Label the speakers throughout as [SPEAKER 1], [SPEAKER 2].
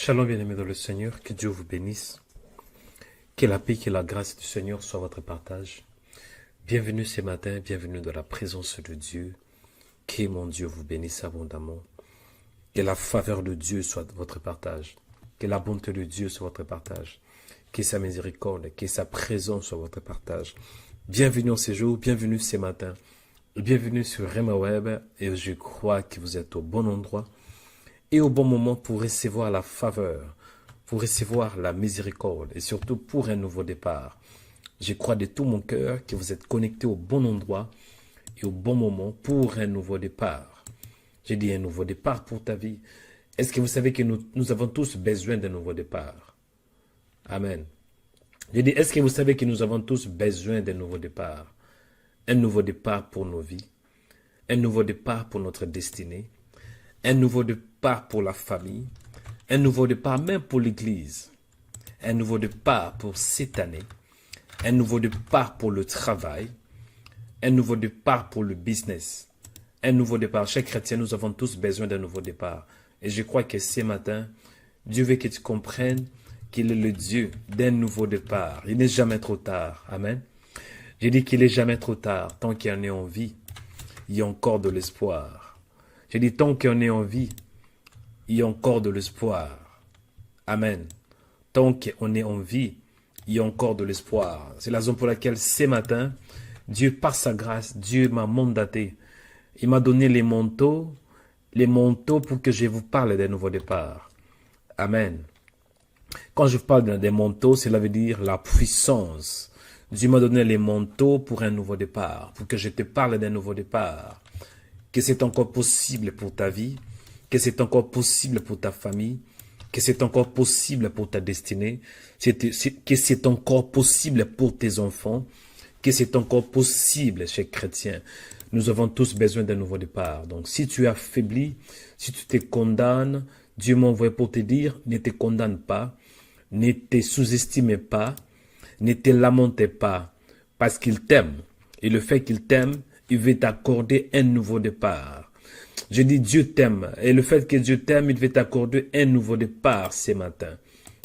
[SPEAKER 1] Shalom, bien-aimés dans le Seigneur, que Dieu vous bénisse, que la paix, que la grâce du Seigneur soit votre partage. Bienvenue ce matin, bienvenue dans la présence de Dieu, que mon Dieu vous bénisse abondamment, que la faveur de Dieu soit votre partage, que la bonté de Dieu soit votre partage, que sa miséricorde, que sa présence soit votre partage. Bienvenue en ce jour, bienvenue ce matin, bienvenue sur Rema Web, et je crois que vous êtes au bon endroit et au bon moment pour recevoir la faveur, pour recevoir la miséricorde et surtout pour un nouveau départ. Je crois de tout mon cœur que vous êtes connectés au bon endroit et au bon moment pour un nouveau départ. J'ai dit un nouveau départ pour ta vie. Est-ce que vous savez que nous avons tous besoin d'un nouveau départ? Amen. J'ai dit, est-ce que vous savez que nous avons tous besoin d'un nouveau départ? Un nouveau départ pour nos vies, un nouveau départ pour notre destinée, un nouveau départ pour la famille, un nouveau départ même pour l'Église, un nouveau départ pour cette année, un nouveau départ pour le travail, un nouveau départ pour le business, un nouveau départ. Chers chrétiens, nous avons tous besoin d'un nouveau départ. Et je crois que ce matin, Dieu veut que tu comprennes qu'il est le Dieu d'un nouveau départ. Il n'est jamais trop tard. Amen. J'ai dit qu'il n'est jamais trop tard. Tant qu'il y en est en vie, il y a encore de l'espoir. J'ai dit, tant qu'on est en vie, il y a encore de l'espoir. Amen. Tant qu'on est en vie, il y a encore de l'espoir. C'est la raison pour laquelle ce matin, Dieu, par sa grâce, Dieu m'a mandaté. Il m'a donné les manteaux pour que je vous parle d'un nouveau départ. Amen. Quand je parle des manteaux, cela veut dire la puissance. Dieu m'a donné les manteaux pour un nouveau départ, pour que je te parle d'un nouveau départ. Que c'est encore possible pour ta vie, que c'est encore possible pour ta famille, que c'est encore possible pour ta destinée, que c'est encore possible pour tes enfants, que c'est encore possible, chers chrétiens. Nous avons tous besoin d'un nouveau départ. Donc, si tu es affaibli, si tu te condamnes, Dieu m'a envoyé pour te dire, ne te condamne pas, ne te sous-estime pas, ne te lamente pas, parce qu'il t'aime. Et le fait qu'il t'aime, il veut t'accorder un nouveau départ. Je dis Dieu t'aime. Et le fait que Dieu t'aime, il veut t'accorder un nouveau départ ce matin.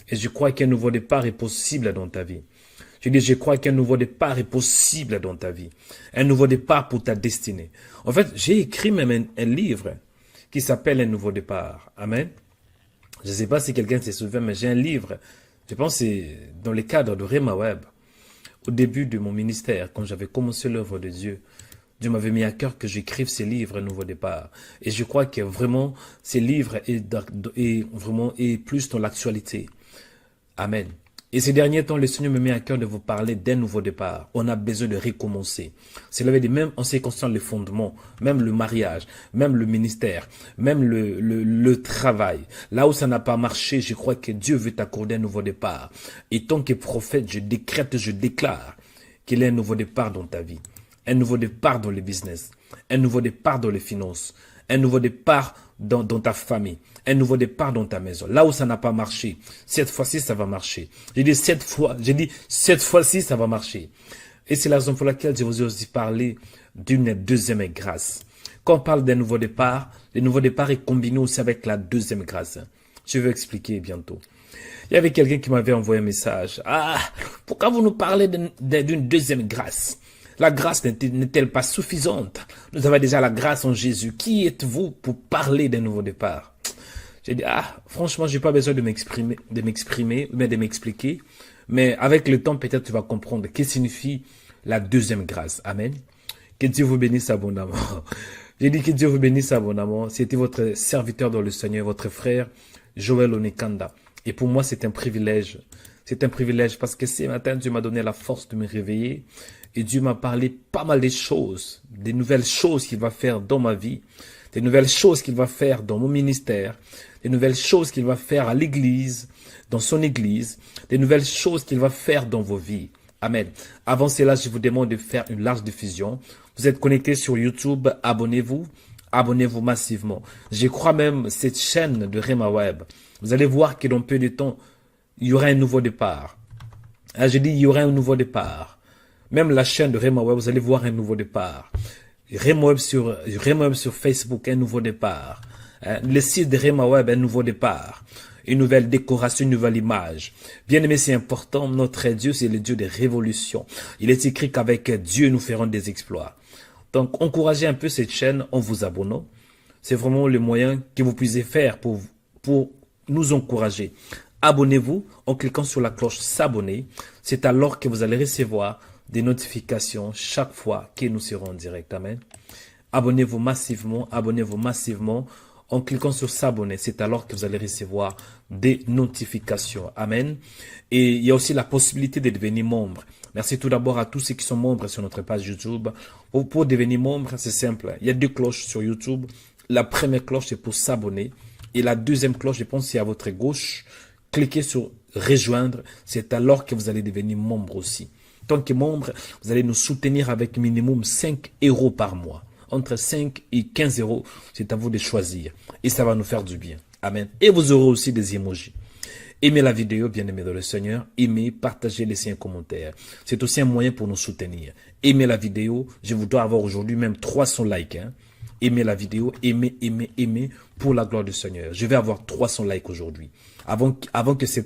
[SPEAKER 1] Et je crois qu'un nouveau départ est possible dans ta vie. Je dis, je crois qu'un nouveau départ est possible dans ta vie. Un nouveau départ pour ta destinée. En fait, j'ai écrit même un livre qui s'appelle Un nouveau départ. Amen. Je ne sais pas si quelqu'un se souvient, mais j'ai un livre. Je pense que c'est dans le cadre de Rema Web. Au début de mon ministère, quand j'avais commencé l'œuvre de Dieu, Dieu m'avait mis à cœur que j'écrive ces livres, Un nouveau départ. Et je crois que vraiment, ces livres est plus dans l'actualité. Amen. Et ces derniers temps, le Seigneur me met à cœur de vous parler d'un nouveau départ. On a besoin de recommencer. Cela veut dire même en ce qui concerne les fondements, même le mariage, même le ministère, même le travail. Là où ça n'a pas marché, je crois que Dieu veut t'accorder un nouveau départ. Et tant que prophète, je décrète, je déclare qu'il y a un nouveau départ dans ta vie. Un nouveau départ dans le business, un nouveau départ dans les finances, un nouveau départ dans ta famille, un nouveau départ dans ta maison. Là où ça n'a pas marché, cette fois-ci, ça va marcher. J'ai dit cette fois-ci, ça va marcher. Et c'est la raison pour laquelle je vous ai aussi parlé d'une deuxième grâce. Quand on parle d'un nouveau départ, le nouveau départ est combiné aussi avec la deuxième grâce. Je vais expliquer bientôt. Il y avait quelqu'un qui m'avait envoyé un message. Ah, pourquoi vous nous parlez d'une deuxième grâce? La grâce n'est-elle pas suffisante? Nous avons déjà la grâce en Jésus. Qui êtes-vous pour parler d'un nouveau départ? J'ai dit, franchement, j'ai pas besoin de m'exprimer, mais de m'expliquer. Mais avec le temps, peut-être tu vas comprendre ce que signifie la deuxième grâce. Amen. Que Dieu vous bénisse abondamment. J'ai dit que Dieu vous bénisse abondamment. C'était votre serviteur dans le Seigneur, votre frère, Joël Onekanda. Et pour moi, c'est un privilège. C'est un privilège parce que ce matin, Dieu m'a donné la force de me réveiller. Et Dieu m'a parlé pas mal de choses, des nouvelles choses qu'il va faire dans ma vie, des nouvelles choses qu'il va faire dans mon ministère, des nouvelles choses qu'il va faire à l'église, dans son église, des nouvelles choses qu'il va faire dans vos vies. Amen. Avant cela, je vous demande de faire une large diffusion. Vous êtes connectés sur YouTube, abonnez-vous. Abonnez-vous massivement. Je crois même cette chaîne de Rema Web. Vous allez voir que dans peu de temps, il y aura un nouveau départ. Je dis, il y aura un nouveau départ. Même la chaîne de Rema Web, vous allez voir un nouveau départ. Rema Web sur Facebook, un nouveau départ. Le site de Rema Web, un nouveau départ. une nouvelle décoration, une nouvelle image. Bien aimé, c'est important. Notre Dieu, c'est le Dieu des révolutions. Il est écrit qu'avec Dieu, nous ferons des exploits. Donc, encouragez un peu cette chaîne en vous abonnant. C'est vraiment le moyen que vous puissiez faire pour nous encourager. Abonnez-vous en cliquant sur la cloche s'abonner. C'est alors que vous allez recevoir des notifications chaque fois que nous serons en direct. Amen. Abonnez-vous massivement en cliquant sur s'abonner. C'est alors que vous allez recevoir des notifications. Amen. Et il y a aussi la possibilité de devenir membre. Merci tout d'abord à tous ceux qui sont membres sur notre page YouTube. Pour devenir membre, c'est simple. Il y a 2 cloches sur YouTube. La première cloche, c'est pour s'abonner. Et la deuxième cloche, je pense, c'est à votre gauche. Cliquez sur rejoindre. C'est alors que vous allez devenir membre aussi. Tant que membre, vous allez nous soutenir avec minimum 5 € par mois. Entre 5 et 15 €, c'est à vous de choisir. Et ça va nous faire du bien. Amen. Et vous aurez aussi des emojis. Aimez la vidéo, bien-aimés dans le Seigneur. Aimez, partagez, laissez un commentaire. C'est aussi un moyen pour nous soutenir. Aimez la vidéo. Je vous dois avoir aujourd'hui même 300 likes. Aimez la vidéo. Aimez pour la gloire du Seigneur. Je vais avoir 300 likes aujourd'hui. Avant que ces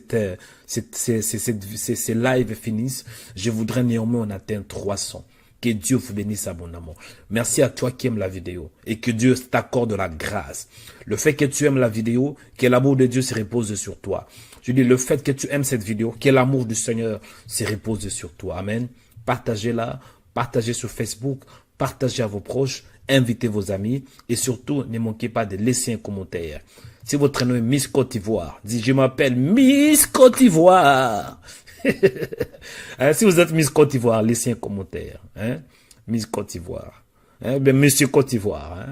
[SPEAKER 1] lives finissent, je voudrais néanmoins en atteindre 300. Que Dieu vous bénisse abondamment. Merci à toi qui aimes la vidéo et que Dieu t'accorde la grâce. Le fait que tu aimes la vidéo, que l'amour de Dieu se repose sur toi. Je dis le fait que tu aimes cette vidéo, que l'amour du Seigneur se repose sur toi. Amen. Partagez-la, partagez sur Facebook, partagez à vos proches, invitez vos amis et surtout ne manquez pas de laisser un commentaire. Si votre nom est Miss Côte d'Ivoire, dites je m'appelle Miss Côte d'Ivoire. Si vous êtes Miss Côte d'Ivoire, laissez un commentaire. Miss Côte d'Ivoire. Monsieur Côte d'Ivoire.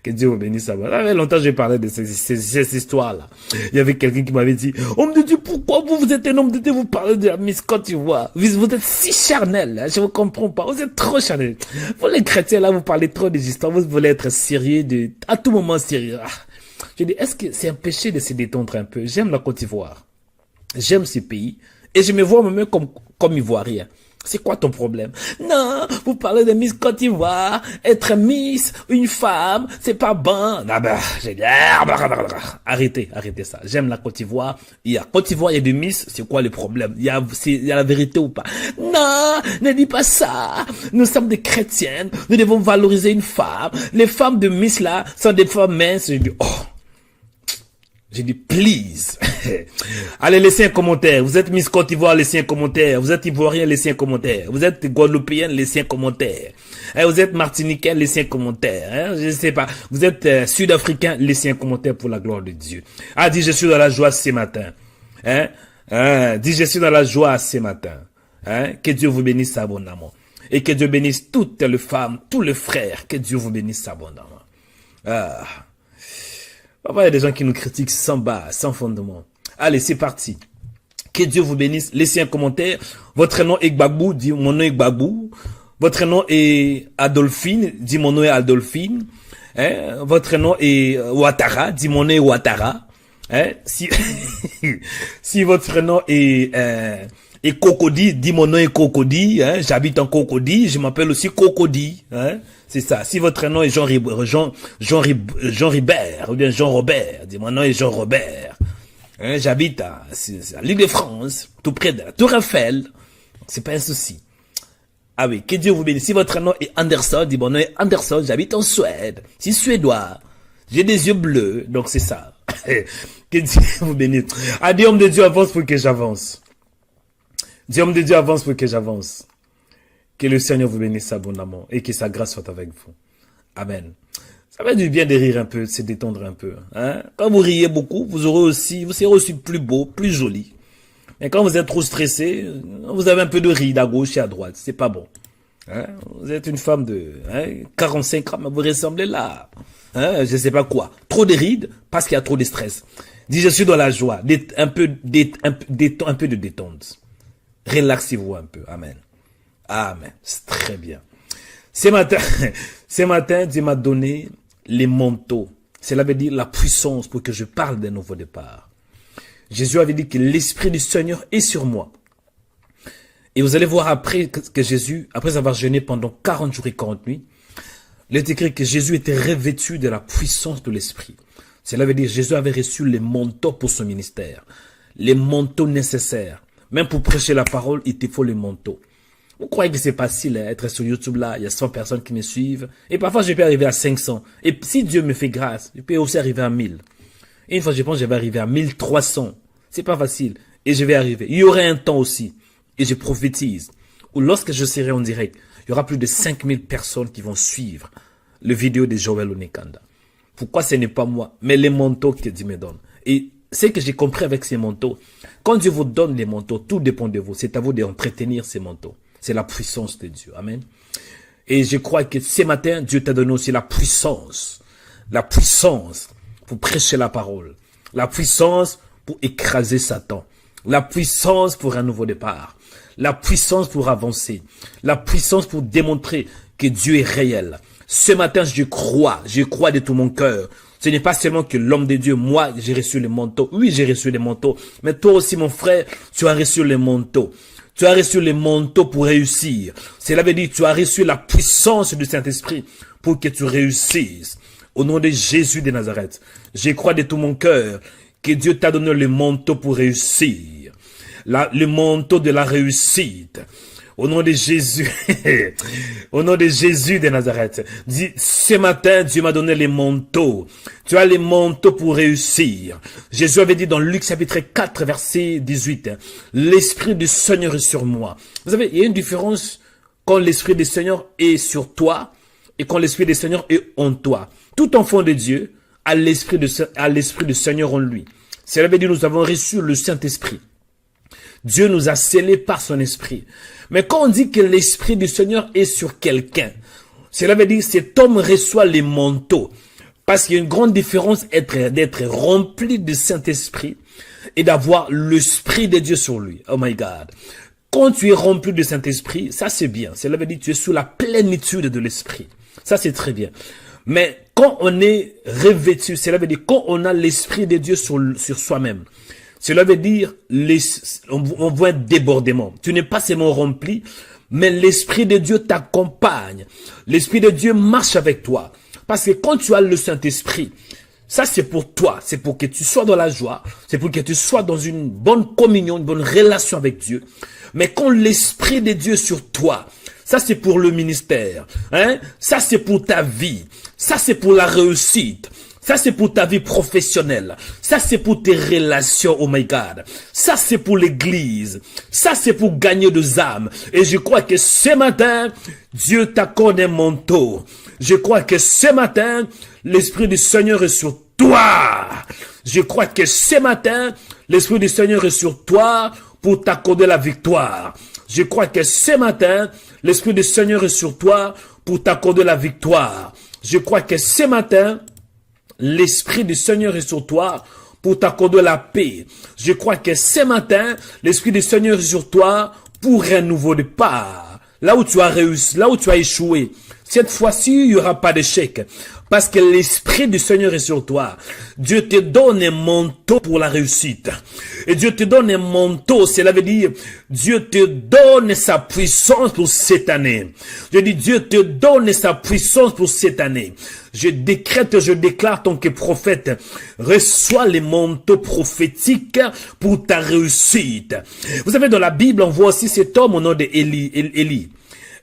[SPEAKER 1] Que Dieu vous bénisse. Ça fait longtemps que je parlais de ces histoires-là. Il y avait quelqu'un qui m'avait dit, homme de Dieu, pourquoi vous êtes un homme de Dieu, vous parlez de la Miss Côte d'Ivoire? Vous êtes si charnel, je ne vous comprends pas. Vous êtes trop charnel. Vous les chrétiens, là, vous parlez trop des histoires. Vous voulez être sérieux, à tout moment sérieux. Je dis, est-ce que c'est un péché de se détendre un peu? J'aime la Côte d'Ivoire. J'aime ce pays. Et je me vois moi-même comme Ivoirien. C'est quoi ton problème? Non, vous parlez de Miss Côte d'Ivoire, être Miss, une femme, c'est pas bon. J'ai dit, arrêtez ça. J'aime la Côte d'Ivoire. Il y a Côte d'Ivoire, il y a des Miss, c'est quoi le problème? Il y a la vérité ou pas? Non, ne dis pas ça. Nous sommes des chrétiennes, nous devons valoriser une femme. Les femmes de Miss là sont des femmes minces. J'ai dit, j'ai dit, please. Allez, laissez un commentaire. Vous êtes Miss Côte d'Ivoire, laissez un commentaire. Vous êtes Ivoirien, laissez un commentaire. Vous êtes Guadeloupéen, laissez un commentaire. Vous êtes Martiniquais, laissez un commentaire. Je ne sais pas. Vous êtes Sud-Africain, laissez un commentaire pour la gloire de Dieu. Dis, je suis dans la joie ce matin. Dis, je suis dans la joie ce matin. Que Dieu vous bénisse abondamment. Et que Dieu bénisse toutes les femmes, tous les frères. Que Dieu vous bénisse abondamment. Parfois, il y a des gens qui nous critiquent sans base, sans fondement. Allez, c'est parti. Que Dieu vous bénisse. Laissez un commentaire. Votre nom est Gbagbo, dit mon nom est Gbagbo. Votre nom est Adolphine, dit mon nom est Adolphine. Votre nom est Ouattara, dit mon nom est Ouattara. Si votre nom est Cocody, dit mon nom est Cocody. J'habite en Cocody, je m'appelle aussi Cocody. C'est ça. Si votre nom est Jean Ribert, ou bien Jean Robert, dis mon nom est Jean Robert. J'habite à l'Île-de-France, tout près de la Tour Eiffel. C'est pas un souci. Ah oui, que Dieu vous bénisse. Si votre nom est Anderson, dis mon nom est Anderson, j'habite en Suède. C'est suédois. J'ai des yeux bleus, donc c'est ça. Que Dieu vous bénisse. Dis homme de Dieu, avance pour que j'avance. Dis homme de Dieu, avance pour que j'avance. Que le Seigneur vous bénisse abondamment et que sa grâce soit avec vous. Amen. Ça fait du bien de rire un peu, de se détendre un peu. Quand vous riez beaucoup, vous serez aussi plus beau, plus joli. Mais quand vous êtes trop stressé, vous avez un peu de ride à gauche et à droite. C'est pas bon. Vous êtes une femme de 45 ans, vous ressemblez là. Je sais pas quoi. Trop de rides parce qu'il y a trop de stress. Dis, je suis dans la joie. Un peu de détente. Relaxez-vous un peu. Amen. Amen. C'est très bien. Ce matin, Dieu m'a donné les manteaux. Cela veut dire la puissance pour que je parle d'un nouveau départ. Jésus avait dit que l'Esprit du Seigneur est sur moi. Et vous allez voir après que Jésus, après avoir jeûné pendant 40 jours et 40 nuits, il est écrit que Jésus était revêtu de la puissance de l'Esprit. Cela veut dire Jésus avait reçu les manteaux pour son ministère. Les manteaux nécessaires. Même pour prêcher la parole, il te faut les manteaux. Vous croyez que c'est facile être sur YouTube là, il y a 100 personnes qui me suivent. Et parfois, je peux arriver à 500. Et si Dieu me fait grâce, je peux aussi arriver à 1000. Et une fois, je pense que je vais arriver à 1300. C'est pas facile. Et je vais arriver. Il y aura un temps aussi. Et je prophétise. Où lorsque je serai en direct, il y aura plus de 5000 personnes qui vont suivre le vidéo de Joël Onekanda. Pourquoi ce n'est pas moi, mais les manteaux que Dieu me donne. Et c'est que j'ai compris avec ces manteaux. Quand Dieu vous donne les manteaux, tout dépend de vous. C'est à vous d'entretenir ces manteaux. C'est la puissance de Dieu. Amen. Et je crois que ce matin, Dieu t'a donné aussi la puissance. La puissance pour prêcher la parole. La puissance pour écraser Satan. La puissance pour un nouveau départ. La puissance pour avancer. La puissance pour démontrer que Dieu est réel. Ce matin, je crois de tout mon cœur. Ce n'est pas seulement que l'homme de Dieu, moi, j'ai reçu les manteaux. Oui, j'ai reçu les manteaux. Mais toi aussi, mon frère, tu as reçu les manteaux. Tu as reçu les manteaux pour réussir. Cela veut dire que tu as reçu la puissance du Saint-Esprit pour que tu réussisses. Au nom de Jésus de Nazareth, je crois de tout mon cœur que Dieu t'a donné le manteau pour réussir. Le manteau de la réussite. Au nom de Jésus, au nom de Jésus de Nazareth, dis, ce matin, Dieu m'a donné les manteaux. Tu as les manteaux pour réussir. Jésus avait dit dans Luc chapitre 4, verset 18, l'Esprit du Seigneur est sur moi. Vous savez, il y a une différence quand l'Esprit du Seigneur est sur toi et quand l'Esprit du Seigneur est en toi. Tout enfant de Dieu a l'Esprit du Seigneur en lui. Cela veut dire que nous avons reçu le Saint-Esprit. Dieu nous a scellés par son esprit. Mais quand on dit que l'esprit du Seigneur est sur quelqu'un, cela veut dire que cet homme reçoit les manteaux. Parce qu'il y a une grande différence d'être rempli du Saint-Esprit et d'avoir l'esprit de Dieu sur lui. Oh my God. Quand tu es rempli du Saint-Esprit, ça c'est bien. Cela veut dire que tu es sous la plénitude de l'esprit. Ça c'est très bien. Mais quand on est revêtu, cela veut dire quand on a l'esprit de Dieu sur soi-même. Cela veut dire, on voit un débordement. Tu n'es pas seulement rempli, mais l'Esprit de Dieu t'accompagne. L'Esprit de Dieu marche avec toi. Parce que quand tu as le Saint-Esprit, ça c'est pour toi. C'est pour que tu sois dans la joie. C'est pour que tu sois dans une bonne communion, une bonne relation avec Dieu. Mais quand l'Esprit de Dieu est sur toi, ça c'est pour le ministère. Hein? Ça c'est pour ta vie. Ça c'est pour la réussite. Ça, c'est pour ta vie professionnelle. Ça, c'est pour tes relations, oh my God. Ça, c'est pour l'église. Ça, c'est pour gagner des âmes. Et je crois que ce matin, Dieu t'accorde un manteau. Je crois que ce matin, l'Esprit du Seigneur est sur toi. Je crois que ce matin, l'Esprit du Seigneur est sur toi pour t'accorder la victoire. Je crois que ce matin, l'Esprit du Seigneur est sur toi pour t'accorder la victoire. Je crois que ce matin, l'Esprit du Seigneur est sur toi pour t'accorder la paix. Je crois que ce matin, l'Esprit du Seigneur est sur toi pour un nouveau départ. Là où tu as réussi, là où tu as échoué, cette fois-ci, il n'y aura pas d'échec. Parce que l'Esprit du Seigneur est sur toi. Dieu te donne un manteau pour la réussite. Et Dieu te donne un manteau, cela veut dire, Dieu te donne sa puissance pour cette année. Je dis, Dieu te donne sa puissance pour cette année. Je décrète, je déclare, tant que prophète, reçois les manteaux prophétiques pour ta réussite. Vous savez, dans la Bible, on voit aussi cet homme au nom d'Élie.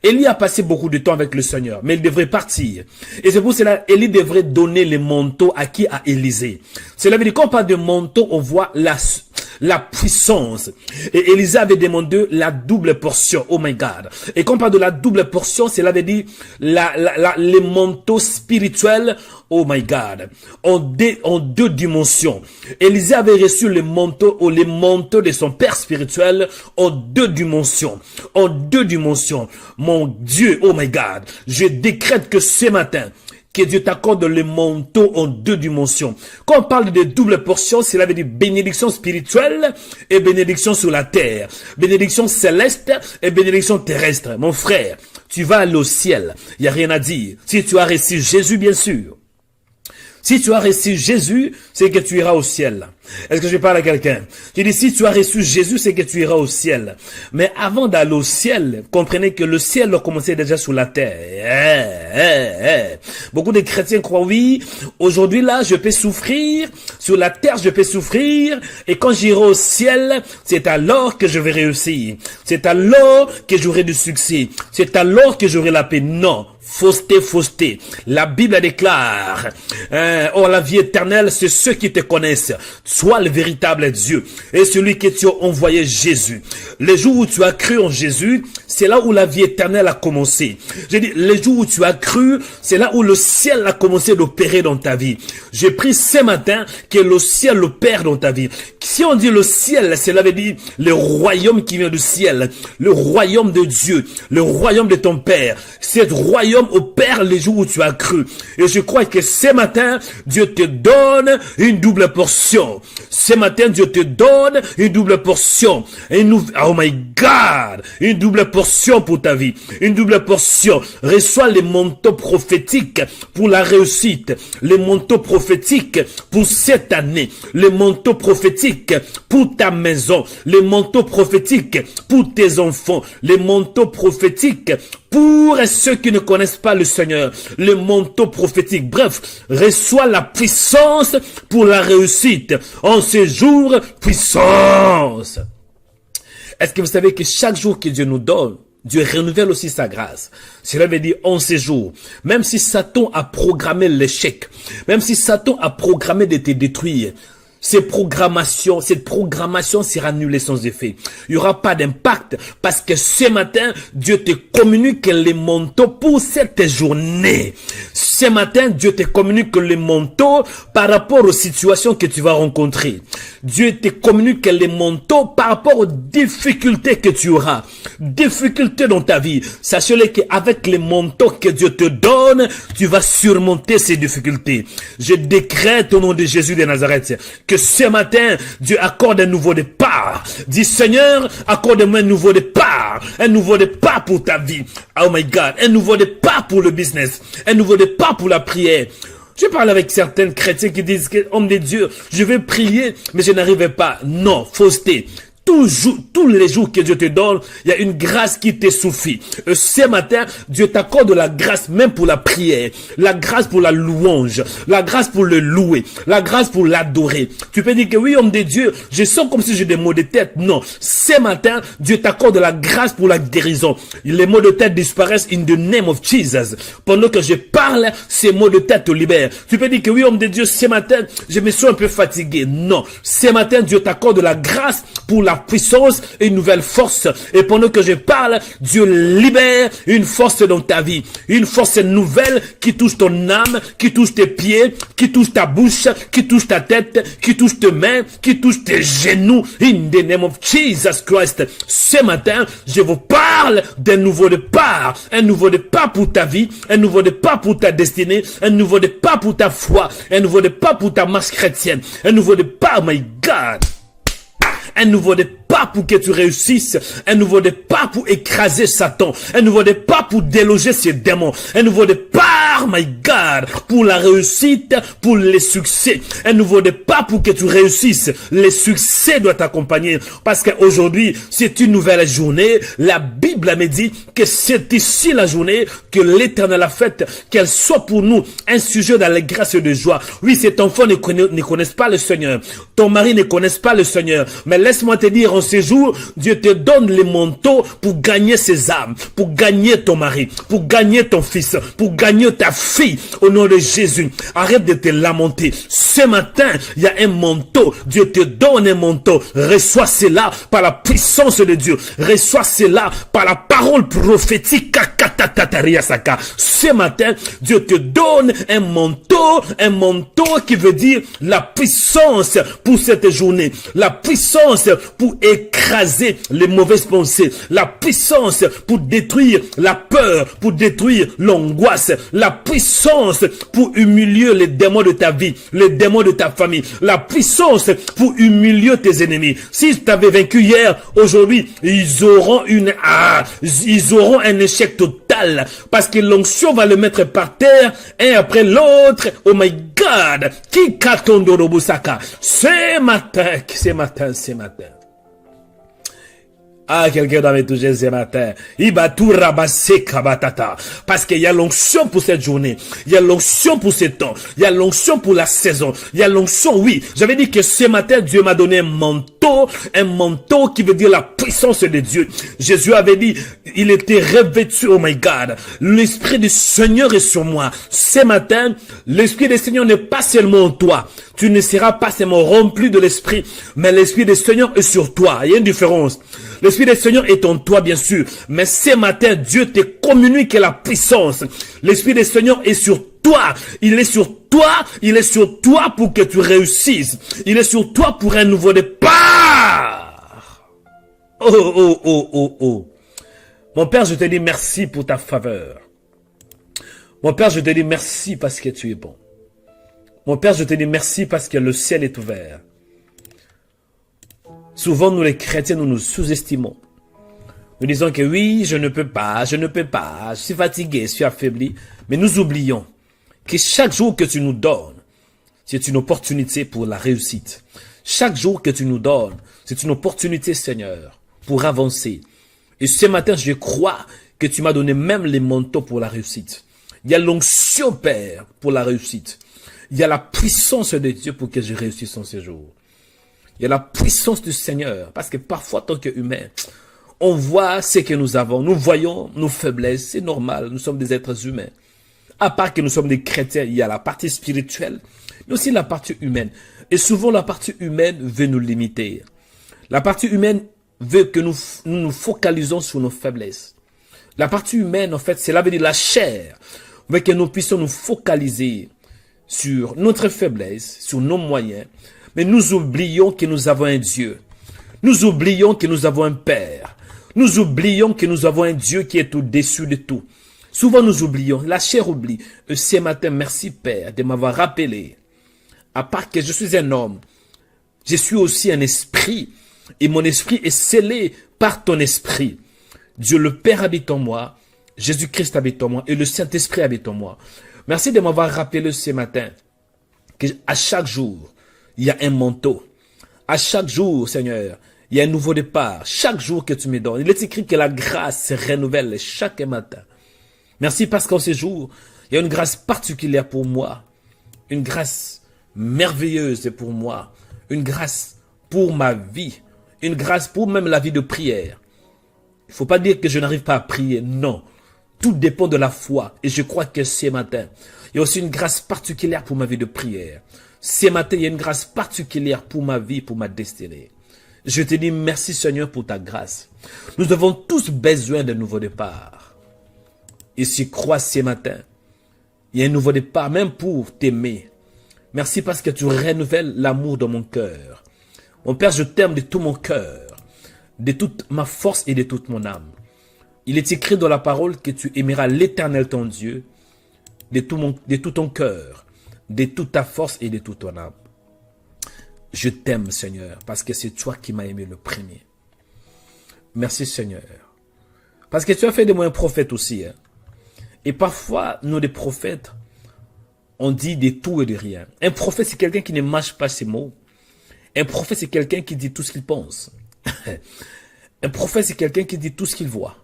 [SPEAKER 1] Élie a passé beaucoup de temps avec le Seigneur, mais il devrait partir. Et c'est pour cela Élie devrait donner les manteaux à qui? À Élisée. Cela veut dire quand on parle de manteau, on voit la puissance. Et Élisée avait demandé la double portion. Oh my God. Et quand on parle de la double portion, cela veut dire les manteaux spirituels. Oh my God. En deux dimensions. Élisée avait reçu les manteaux de son père spirituel en deux dimensions. En deux dimensions. Mon Dieu, oh my God. Je décrète que ce matin, que Dieu t'accorde le manteau en deux dimensions. Quand on parle de double portion, cela veut dire bénédiction spirituelle et bénédiction sur la terre. Bénédiction céleste et bénédiction terrestre. Mon frère, tu vas aller au ciel. Il n'y a rien à dire. Si tu as reçu Jésus, bien sûr. Si tu as reçu Jésus, c'est que tu iras au ciel. Est-ce que je parle à quelqu'un? Je dis, si tu as reçu Jésus, c'est que tu iras au ciel. Mais avant d'aller au ciel, comprenez que le ciel doit commencer déjà sur la terre. Beaucoup de chrétiens croient, oui, aujourd'hui là, je peux souffrir, sur la terre, je peux souffrir, et quand j'irai au ciel, c'est alors que je vais réussir. C'est alors que j'aurai du succès. C'est alors que j'aurai la paix. Non. Fausseté, fausseté. La Bible déclare, oh, la vie éternelle, c'est ceux qui te connaissent. Sois le véritable Dieu et celui que tu as envoyé, Jésus. Les jours où tu as cru en Jésus, c'est là où la vie éternelle a commencé. J'ai dit, les jours où tu as cru, c'est là où le ciel a commencé d'opérer dans ta vie. J'ai pris ce matin que le ciel opère dans ta vie. Si on dit le ciel, cela veut dire le royaume qui vient du ciel, le royaume de Dieu, le royaume de ton Père. Cet royaume opère les jours où tu as cru. Et je crois que ce matin, Dieu te donne une double portion. Ce matin, Dieu te donne une double portion. Oh my God! Une double portion pour ta vie. Une double portion. Reçois les manteaux prophétiques pour la réussite. Les manteaux prophétiques pour cette année. Les manteaux prophétiques pour ta maison. Les manteaux prophétiques pour tes enfants. Les manteaux prophétiques pour ceux qui ne connaissent pas le Seigneur, le manteau prophétique. Bref, reçois la puissance pour la réussite. En ce jour, puissance. Est-ce que vous savez que chaque jour que Dieu nous donne, Dieu renouvelle aussi sa grâce. Cela veut dire en ces jours, même si Satan a programmé l'échec, même si Satan a programmé de te détruire, cette programmation sera annulée sans effet. Il n'y aura pas d'impact parce que ce matin, Dieu te communique les manteaux pour cette journée. Ce matin, Dieu te communique les manteaux par rapport aux situations que tu vas rencontrer. Dieu te communique les manteaux par rapport aux difficultés que tu auras. Difficultés dans ta vie. Sachez-le qu'avec les manteaux que Dieu te donne, tu vas surmonter ces difficultés. Je décrète au nom de Jésus de Nazareth que ce matin, Dieu accorde un nouveau départ. Dis, Seigneur, accorde-moi un nouveau départ. Un nouveau départ pour ta vie. Oh my God. Un nouveau départ pour le business. Un nouveau départ pour la prière. Je parle avec certains chrétiens qui disent que, homme de Dieu, je vais prier, mais je n'arrive pas. Non, fausseté. Tous les jours que Dieu te donne, il y a une grâce qui te suffit. Et ce matin, Dieu t'accorde la grâce même pour la prière, la grâce pour la louange, la grâce pour le louer, la grâce pour l'adorer. Tu peux dire que oui, homme de Dieu, je sens comme si j'ai des maux de tête. Non, ce matin, Dieu t'accorde la grâce pour la guérison. Les maux de tête disparaissent in the name of Jesus. Pendant que je parle, ces maux de tête te libèrent. Tu peux dire que oui, homme de Dieu, ce matin, je me sens un peu fatigué. Non, ce matin, Dieu t'accorde la grâce pour la puissance et une nouvelle force. Et pendant que je parle, Dieu libère une force dans ta vie. Une force nouvelle qui touche ton âme, qui touche tes pieds, qui touche ta bouche, qui touche ta tête, qui touche tes mains, qui touche tes genoux. In the name of Jesus Christ. Ce matin, je vous parle d'un nouveau départ. Un nouveau départ pour ta vie. Un nouveau départ pour ta destinée. Un nouveau départ pour ta foi. Un nouveau départ pour ta marche chrétienne. Un nouveau départ, my God. Un nouveau départ pour que tu réussisses. Un nouveau départ pour écraser Satan. Un nouveau départ pour déloger ses démons. Un nouveau départ, my God, pour la réussite, pour les succès. Un nouveau départ pour que tu réussisses. Les succès doivent t'accompagner. Parce qu'aujourd'hui, c'est une nouvelle journée. La Bible me dit que c'est ici la journée que l'Éternel a faite. Qu'elle soit pour nous un sujet d'allégresse et de joie. Oui, cet enfant ne connaissent pas le Seigneur. Ton mari ne connaisse pas le Seigneur. Mais laisse-moi te dire, en ces jours, Dieu te donne les manteaux pour gagner ses âmes, pour gagner ton mari, pour gagner ton fils, pour gagner ta fille, au nom de Jésus. Arrête de te lamenter. Ce matin, il y a un manteau. Dieu te donne un manteau. Reçois cela par la puissance de Dieu. Reçois cela par la parole prophétique. Ce matin, Dieu te donne un manteau qui veut dire la puissance pour cette journée. La puissance pour écraser les mauvaises pensées, la puissance pour détruire la peur, pour détruire l'angoisse, la puissance pour humilier les démons de ta vie, les démons de ta famille, la puissance pour humilier tes ennemis. Si tu t'avais vaincu hier, aujourd'hui, ils auront un échec total parce que l'onction va le mettre par terre, un après l'autre. Oh my God! Qui katondorobusaka? Ce matin. Ah, quelqu'un doit me toucher ce matin. Parce qu'il y a l'onction pour cette journée. Il y a l'onction pour ce temps. Il y a l'onction pour la saison. Il y a l'onction, oui. J'avais dit que ce matin, Dieu m'a donné un manteau qui veut dire la puissance de Dieu. Jésus avait dit, il était revêtu, oh my God. L'Esprit du Seigneur est sur moi. Ce matin, l'Esprit du Seigneur n'est pas seulement en toi. Tu ne seras pas seulement rempli de l'Esprit, mais l'Esprit du Seigneur est sur toi. Il y a une différence. L'Esprit du Seigneur est en toi, bien sûr. Mais ce matin, Dieu te communique la puissance. L'Esprit du Seigneur est sur toi. Il est sur toi. Il est sur toi pour que tu réussisses. Il est sur toi pour un nouveau départ. Oh. Mon Père, je te dis merci pour ta faveur. Mon Père, je te dis merci parce que tu es bon. Mon Père, je te dis merci parce que le ciel est ouvert. Souvent, nous les chrétiens, nous nous sous-estimons. Nous disons que oui, je ne peux pas, je suis fatigué, je suis affaibli. Mais nous oublions que chaque jour que tu nous donnes, c'est une opportunité pour la réussite. Chaque jour que tu nous donnes, c'est une opportunité, Seigneur, pour avancer. Et ce matin, je crois que tu m'as donné même les manteaux pour la réussite. Il y a l'onction, Père, pour la réussite. Il y a la puissance de Dieu pour que je réussisse en séjour. Il y a la puissance du Seigneur. Parce que parfois, tant qu'humains, on voit ce que nous avons. Nous voyons nos faiblesses. C'est normal. Nous sommes des êtres humains. À part que nous sommes des chrétiens, il y a la partie spirituelle, mais aussi la partie humaine. Et souvent, la partie humaine veut nous limiter. La partie humaine veut que nous nous focalisons sur nos faiblesses. La partie humaine, en fait, c'est l'avenir de la chair. veut que nous puissions nous focaliser sur notre faiblesse, sur nos moyens, mais nous oublions que nous avons un Dieu. Nous oublions que nous avons un Père. Nous oublions que nous avons un Dieu qui est au-dessus de tout. Souvent nous oublions, la chair oublie. Et ce matin, merci Père de m'avoir rappelé, à part que je suis un homme, je suis aussi un esprit, et mon esprit est scellé par ton esprit. Dieu le Père habite en moi, Jésus-Christ habite en moi, et le Saint-Esprit habite en moi. Merci de m'avoir rappelé ce matin, qu'à chaque jour, il y a un manteau. À chaque jour, Seigneur, il y a un nouveau départ. Chaque jour que tu me donnes. Il est écrit que la grâce se renouvelle chaque matin. Merci parce qu'en ce jour, il y a une grâce particulière pour moi. Une grâce merveilleuse pour moi. Une grâce pour ma vie. Une grâce pour même la vie de prière. Il ne faut pas dire que je n'arrive pas à prier. Non. Tout dépend de la foi. Et je crois que ce matin, il y a aussi une grâce particulière pour ma vie de prière. Ce matin, il y a une grâce particulière pour ma vie, pour ma destinée. Je te dis merci Seigneur pour ta grâce. Nous avons tous besoin d'un nouveau départ. Et si crois ce matin, il y a un nouveau départ, même pour t'aimer. Merci parce que tu renouvelles l'amour dans mon cœur. Mon Père, je t'aime de tout mon cœur, de toute ma force et de toute mon âme. Il est écrit dans la parole que tu aimeras l'Éternel ton Dieu de tout ton cœur, de toute ta force et de toute ton âme. Je t'aime Seigneur parce que c'est toi qui m'as aimé le premier. Merci Seigneur. Parce que tu as fait de moi un prophète aussi. Hein? Et parfois, nous les prophètes, on dit de tout et de rien. Un prophète, c'est quelqu'un qui ne mâche pas ses mots. Un prophète, c'est quelqu'un qui dit tout ce qu'il pense. Un prophète, c'est quelqu'un qui dit tout ce qu'il voit.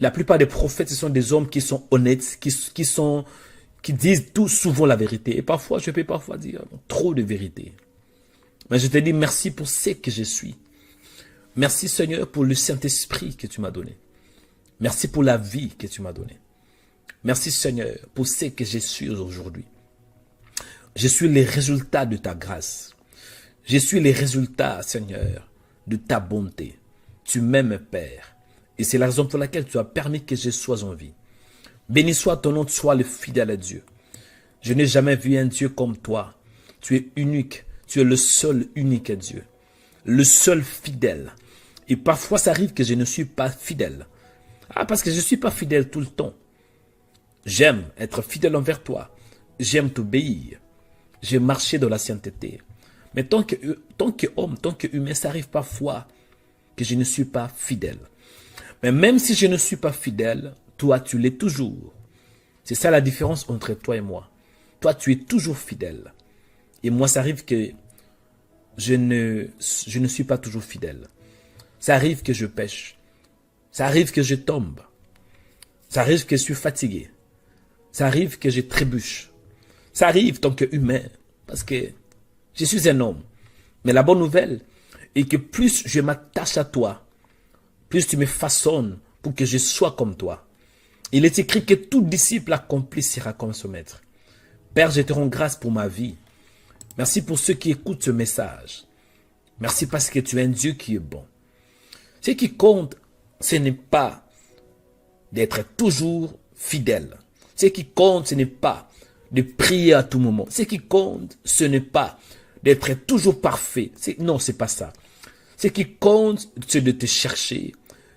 [SPEAKER 1] La plupart des prophètes, ce sont des hommes qui sont honnêtes, qui disent tout souvent la vérité. Et parfois, je peux parfois dire trop de vérité. Mais je te dis merci pour ce que je suis. Merci Seigneur pour le Saint-Esprit que tu m'as donné. Merci pour la vie que tu m'as donnée. Merci Seigneur pour ce que je suis aujourd'hui. Je suis les résultats de ta grâce. Je suis les résultats, Seigneur, de ta bonté. Tu m'aimes, Père. Et c'est la raison pour laquelle tu as permis que je sois en vie. Béni soit ton nom, sois le fidèle à Dieu. Je n'ai jamais vu un Dieu comme toi. Tu es unique. Tu es le seul unique Dieu. le seul fidèle. Et parfois, ça arrive que je ne suis pas fidèle. Parce que je ne suis pas fidèle tout le temps. J'aime être fidèle envers toi. J'aime t'obéir. J'aime marcher dans la sainteté. Mais tant qu'homme, tant qu'humain, ça arrive parfois que je ne suis pas fidèle. Mais même si je ne suis pas fidèle, toi, tu l'es toujours. C'est ça la différence entre toi et moi. Toi, tu es toujours fidèle. Et moi, ça arrive que je ne suis pas toujours fidèle. Ça arrive que je pêche. Ça arrive que je tombe. Ça arrive que je suis fatigué. Ça arrive que je trébuche. Ça arrive tant qu'humain, parce que je suis un homme. Mais la bonne nouvelle est que plus je m'attache à toi, plus tu me façonnes pour que je sois comme toi. Il est écrit que tout disciple accompli sera comme son maître. Père, je te rends grâce pour ma vie. Merci pour ceux qui écoutent ce message. Merci parce que tu es un Dieu qui est bon. Ce qui compte, ce n'est pas d'être toujours fidèle. Ce qui compte, ce n'est pas de prier à tout moment. Ce qui compte, ce n'est pas d'être toujours parfait. Non, c'est pas ça. Ce qui compte, c'est de te chercher,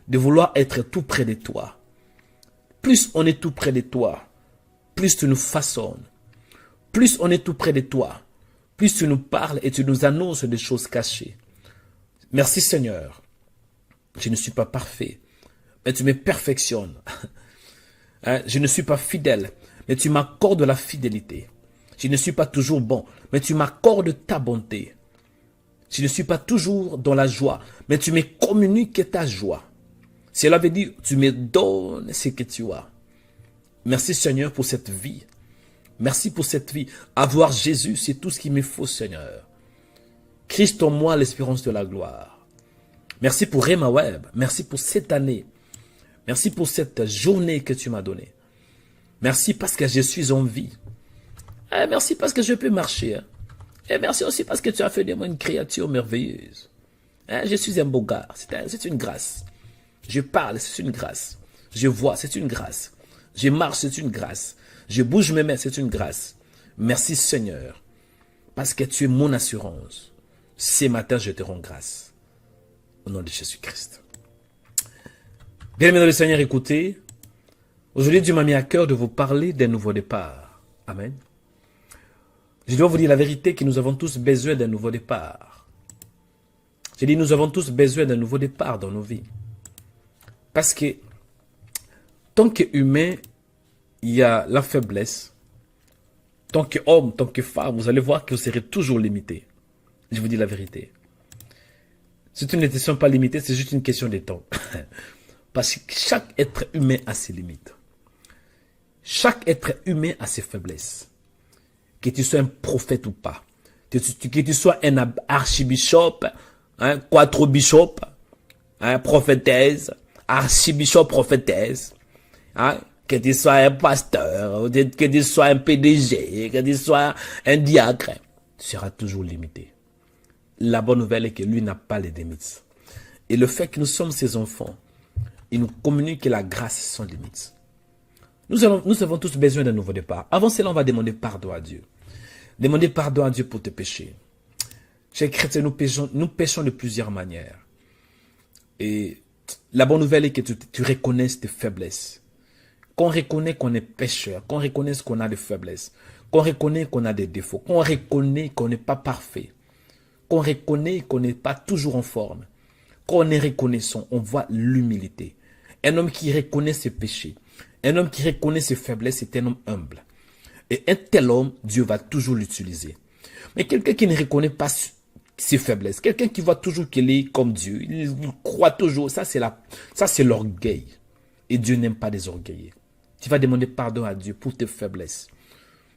[SPEAKER 1] de vouloir être tout près de toi. Plus on est tout près de toi, plus tu nous façonnes. Plus on est tout près de toi, plus tu nous parles et tu nous annonces des choses cachées. Merci Seigneur. Je ne suis pas parfait, mais tu me perfectionnes. Je ne suis pas fidèle, mais tu m'accordes la fidélité. Je ne suis pas toujours bon, mais tu m'accordes ta bonté. Je ne suis pas toujours dans la joie, mais tu me communiques ta joie. Cela veut dire, tu me donnes ce que tu as. Merci Seigneur pour cette vie. Merci pour cette vie. Avoir Jésus, c'est tout ce qu'il me faut, Seigneur. Christ en moi, l'espérance de la gloire. Merci pour Rema Web. Merci pour cette année. Merci pour cette journée que tu m'as donnée. Merci parce que je suis en vie. Merci parce que je peux marcher. Et merci aussi parce que tu as fait de moi une créature merveilleuse. Je suis un beau gars. C'est une grâce. Je parle, c'est une grâce. Je vois, c'est une grâce. Je marche, c'est une grâce. Je bouge mes mains, c'est une grâce. Merci Seigneur, parce que tu es mon assurance. Ce matin, je te rends grâce. Au nom de Jésus-Christ. Bien-aimés dans le Seigneur, écoutez. Aujourd'hui, Dieu m'a mis à cœur de vous parler d'un nouveau départ. Amen. Je dois vous dire la vérité que nous avons tous besoin d'un nouveau départ. J'ai dit, nous avons tous besoin d'un nouveau départ dans nos vies. Parce que, tant qu'humain, il y a la faiblesse. Tant qu'homme, tant que femme, vous allez voir que vous serez toujours limité. Je vous dis la vérité. C'est une question pas limitée, c'est juste une question de temps. Parce que chaque être humain a ses limites. Chaque être humain a ses faiblesses. Que tu sois un prophète ou pas. Que tu sois un archibishop, quattro-bishop, prophétesse, archibishop, prophétesse. Que tu sois un pasteur, que tu sois un PDG, que tu sois un diacre, tu seras toujours limité. La bonne nouvelle est que lui n'a pas les limites. Et le fait que nous sommes ses enfants, il nous communique que la grâce sans limite. Nous avons tous besoin d'un nouveau départ. Avant cela, on va demander pardon à Dieu. Demander pardon à Dieu pour tes péchés. Chers chrétiens, nous péchons de plusieurs manières. Et la bonne nouvelle est que tu reconnaisses tes faiblesses. Qu'on reconnaît qu'on est pécheur, qu'on reconnaisse qu'on a des faiblesses, qu'on reconnaît qu'on a des défauts, qu'on reconnaît qu'on n'est pas parfait, qu'on reconnaît qu'on n'est pas toujours en forme, qu'on est reconnaissant, on voit l'humilité. Un homme qui reconnaît ses péchés, un homme qui reconnaît ses faiblesses, c'est un homme humble. Et un tel homme, Dieu va toujours l'utiliser. Mais quelqu'un qui ne reconnaît pas ses faiblesses, quelqu'un qui voit toujours qu'il est comme Dieu, il croit toujours, ça c'est l'orgueil. Et Dieu n'aime pas les orgueillés. Tu vas demander pardon à Dieu pour tes faiblesses.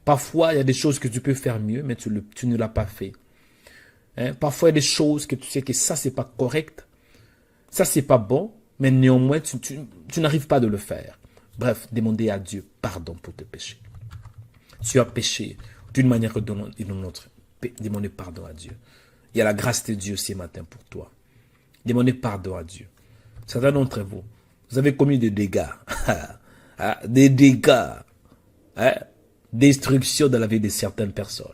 [SPEAKER 1] Parfois, il y a des choses que tu peux faire mieux, mais tu ne l'as pas fait. Parfois, il y a des choses que tu sais que ça, c'est pas correct. Ça, c'est pas bon, mais néanmoins, tu n'arrives pas de le faire. Bref, demandez à Dieu pardon pour tes péchés. Tu as péché d'une manière ou d'une autre. Demandez pardon à Dieu. Il y a la grâce de Dieu ce matin pour toi. Demandez pardon à Dieu. Certains d'entre vous, vous avez commis des dégâts. Des dégâts. Destruction dans la vie de certaines personnes.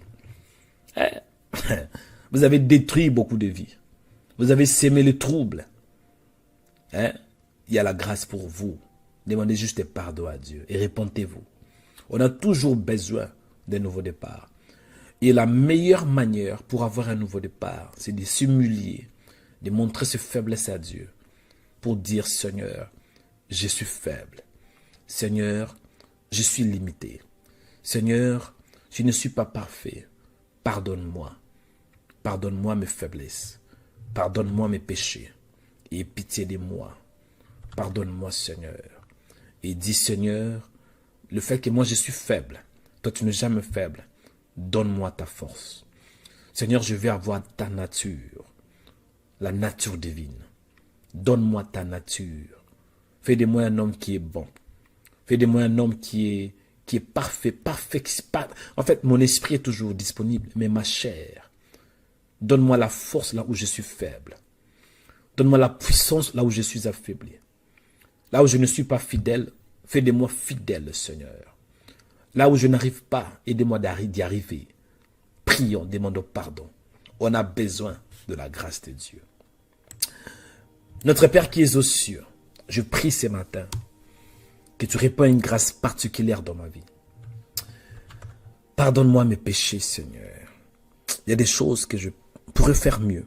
[SPEAKER 1] Vous avez détruit beaucoup de vies.
[SPEAKER 2] Vous avez sémé le trouble. Hein? Il y a la grâce pour vous. Demandez juste pardon à Dieu et répentez-vous. On a toujours besoin d'un nouveau départ. Et la meilleure manière pour avoir un nouveau départ, c'est de s'humilier, de montrer ses faiblesses à Dieu, pour dire, Seigneur, je suis faible. Seigneur, je suis limité. Seigneur, je ne suis pas parfait. Pardonne-moi. Pardonne-moi mes faiblesses. Pardonne-moi mes péchés. Et pitié de moi. Pardonne-moi, Seigneur. Et dis, Seigneur, le fait que moi je suis faible, toi tu n'es jamais faible, donne-moi ta force. Seigneur, je veux avoir ta nature, la nature divine. Donne-moi ta nature. Fais de moi un homme qui est bon. Fais de moi un homme qui est parfait. En fait, mon esprit est toujours disponible, mais ma chair. Donne-moi la force là où je suis faible. Donne-moi la puissance là où je suis affaibli. Là où je ne suis pas fidèle, fais de moi fidèle, Seigneur. Là où je n'arrive pas, aidez-moi d'y arriver. Prions, demandons pardon. On a besoin de la grâce de Dieu. Notre Père qui es aux cieux, je prie ce matin que tu répands une grâce particulière dans ma vie. Pardonne-moi mes péchés, Seigneur. Il y a des choses que je pourrais faire mieux.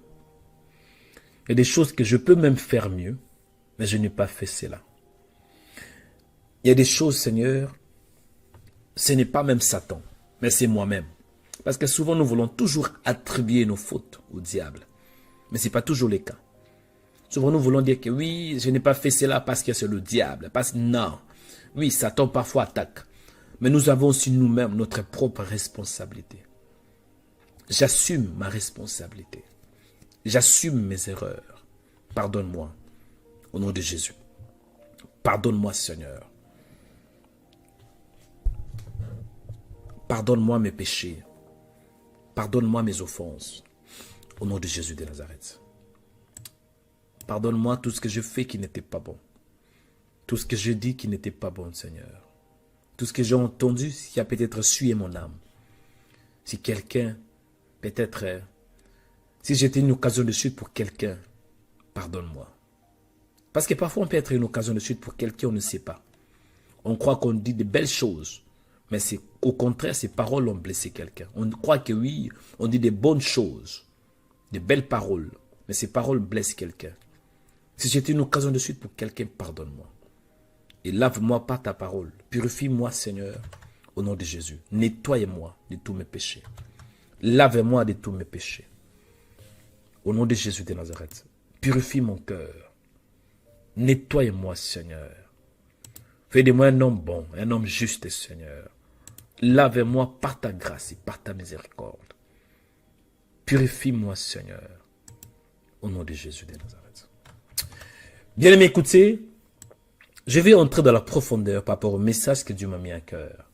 [SPEAKER 2] Il y a des choses que je peux même faire mieux, mais je n'ai pas fait cela. Il y a des choses, Seigneur, ce n'est pas même Satan, mais c'est moi-même. Parce que souvent, nous voulons toujours attribuer nos fautes au diable. Mais ce n'est pas toujours le cas. Souvent, nous voulons dire que oui, je n'ai pas fait cela parce que c'est le diable. Parce que non, oui, Satan parfois attaque. Mais nous avons aussi nous-mêmes notre propre responsabilité. J'assume ma responsabilité. J'assume mes erreurs. Pardonne-moi, au nom de Jésus. Pardonne-moi, Seigneur. Pardonne-moi mes péchés. Pardonne-moi mes offenses. Au nom de Jésus de Nazareth. Pardonne-moi tout ce que je fais qui n'était pas bon. Tout ce que je dis qui n'était pas bon, Seigneur. Tout ce que j'ai entendu qui a peut-être sué mon âme. Si quelqu'un, peut-être, si j'étais une occasion de chute pour quelqu'un, pardonne-moi. Parce que parfois on peut être une occasion de chute pour quelqu'un, on ne sait pas. On croit qu'on dit de belles choses. Mais c'est au contraire, ces paroles ont blessé quelqu'un. On croit que oui, on dit des bonnes choses, de belles paroles, mais ces paroles blessent quelqu'un. Si j'étais une occasion de suite pour quelqu'un, pardonne-moi. Et lave-moi par ta parole. Purifie-moi, Seigneur, au nom de Jésus. Nettoie-moi de tous mes péchés. Lave-moi de tous mes péchés. Au nom de Jésus de Nazareth. Purifie mon cœur. Nettoie-moi, Seigneur. Fais de moi un homme bon, un homme juste, Seigneur. Lave-moi par ta grâce et par ta miséricorde. Purifie-moi, Seigneur, au nom de Jésus de Nazareth. Bien-aimés, écoutez, je vais entrer dans la profondeur par rapport au message que Dieu m'a mis à cœur.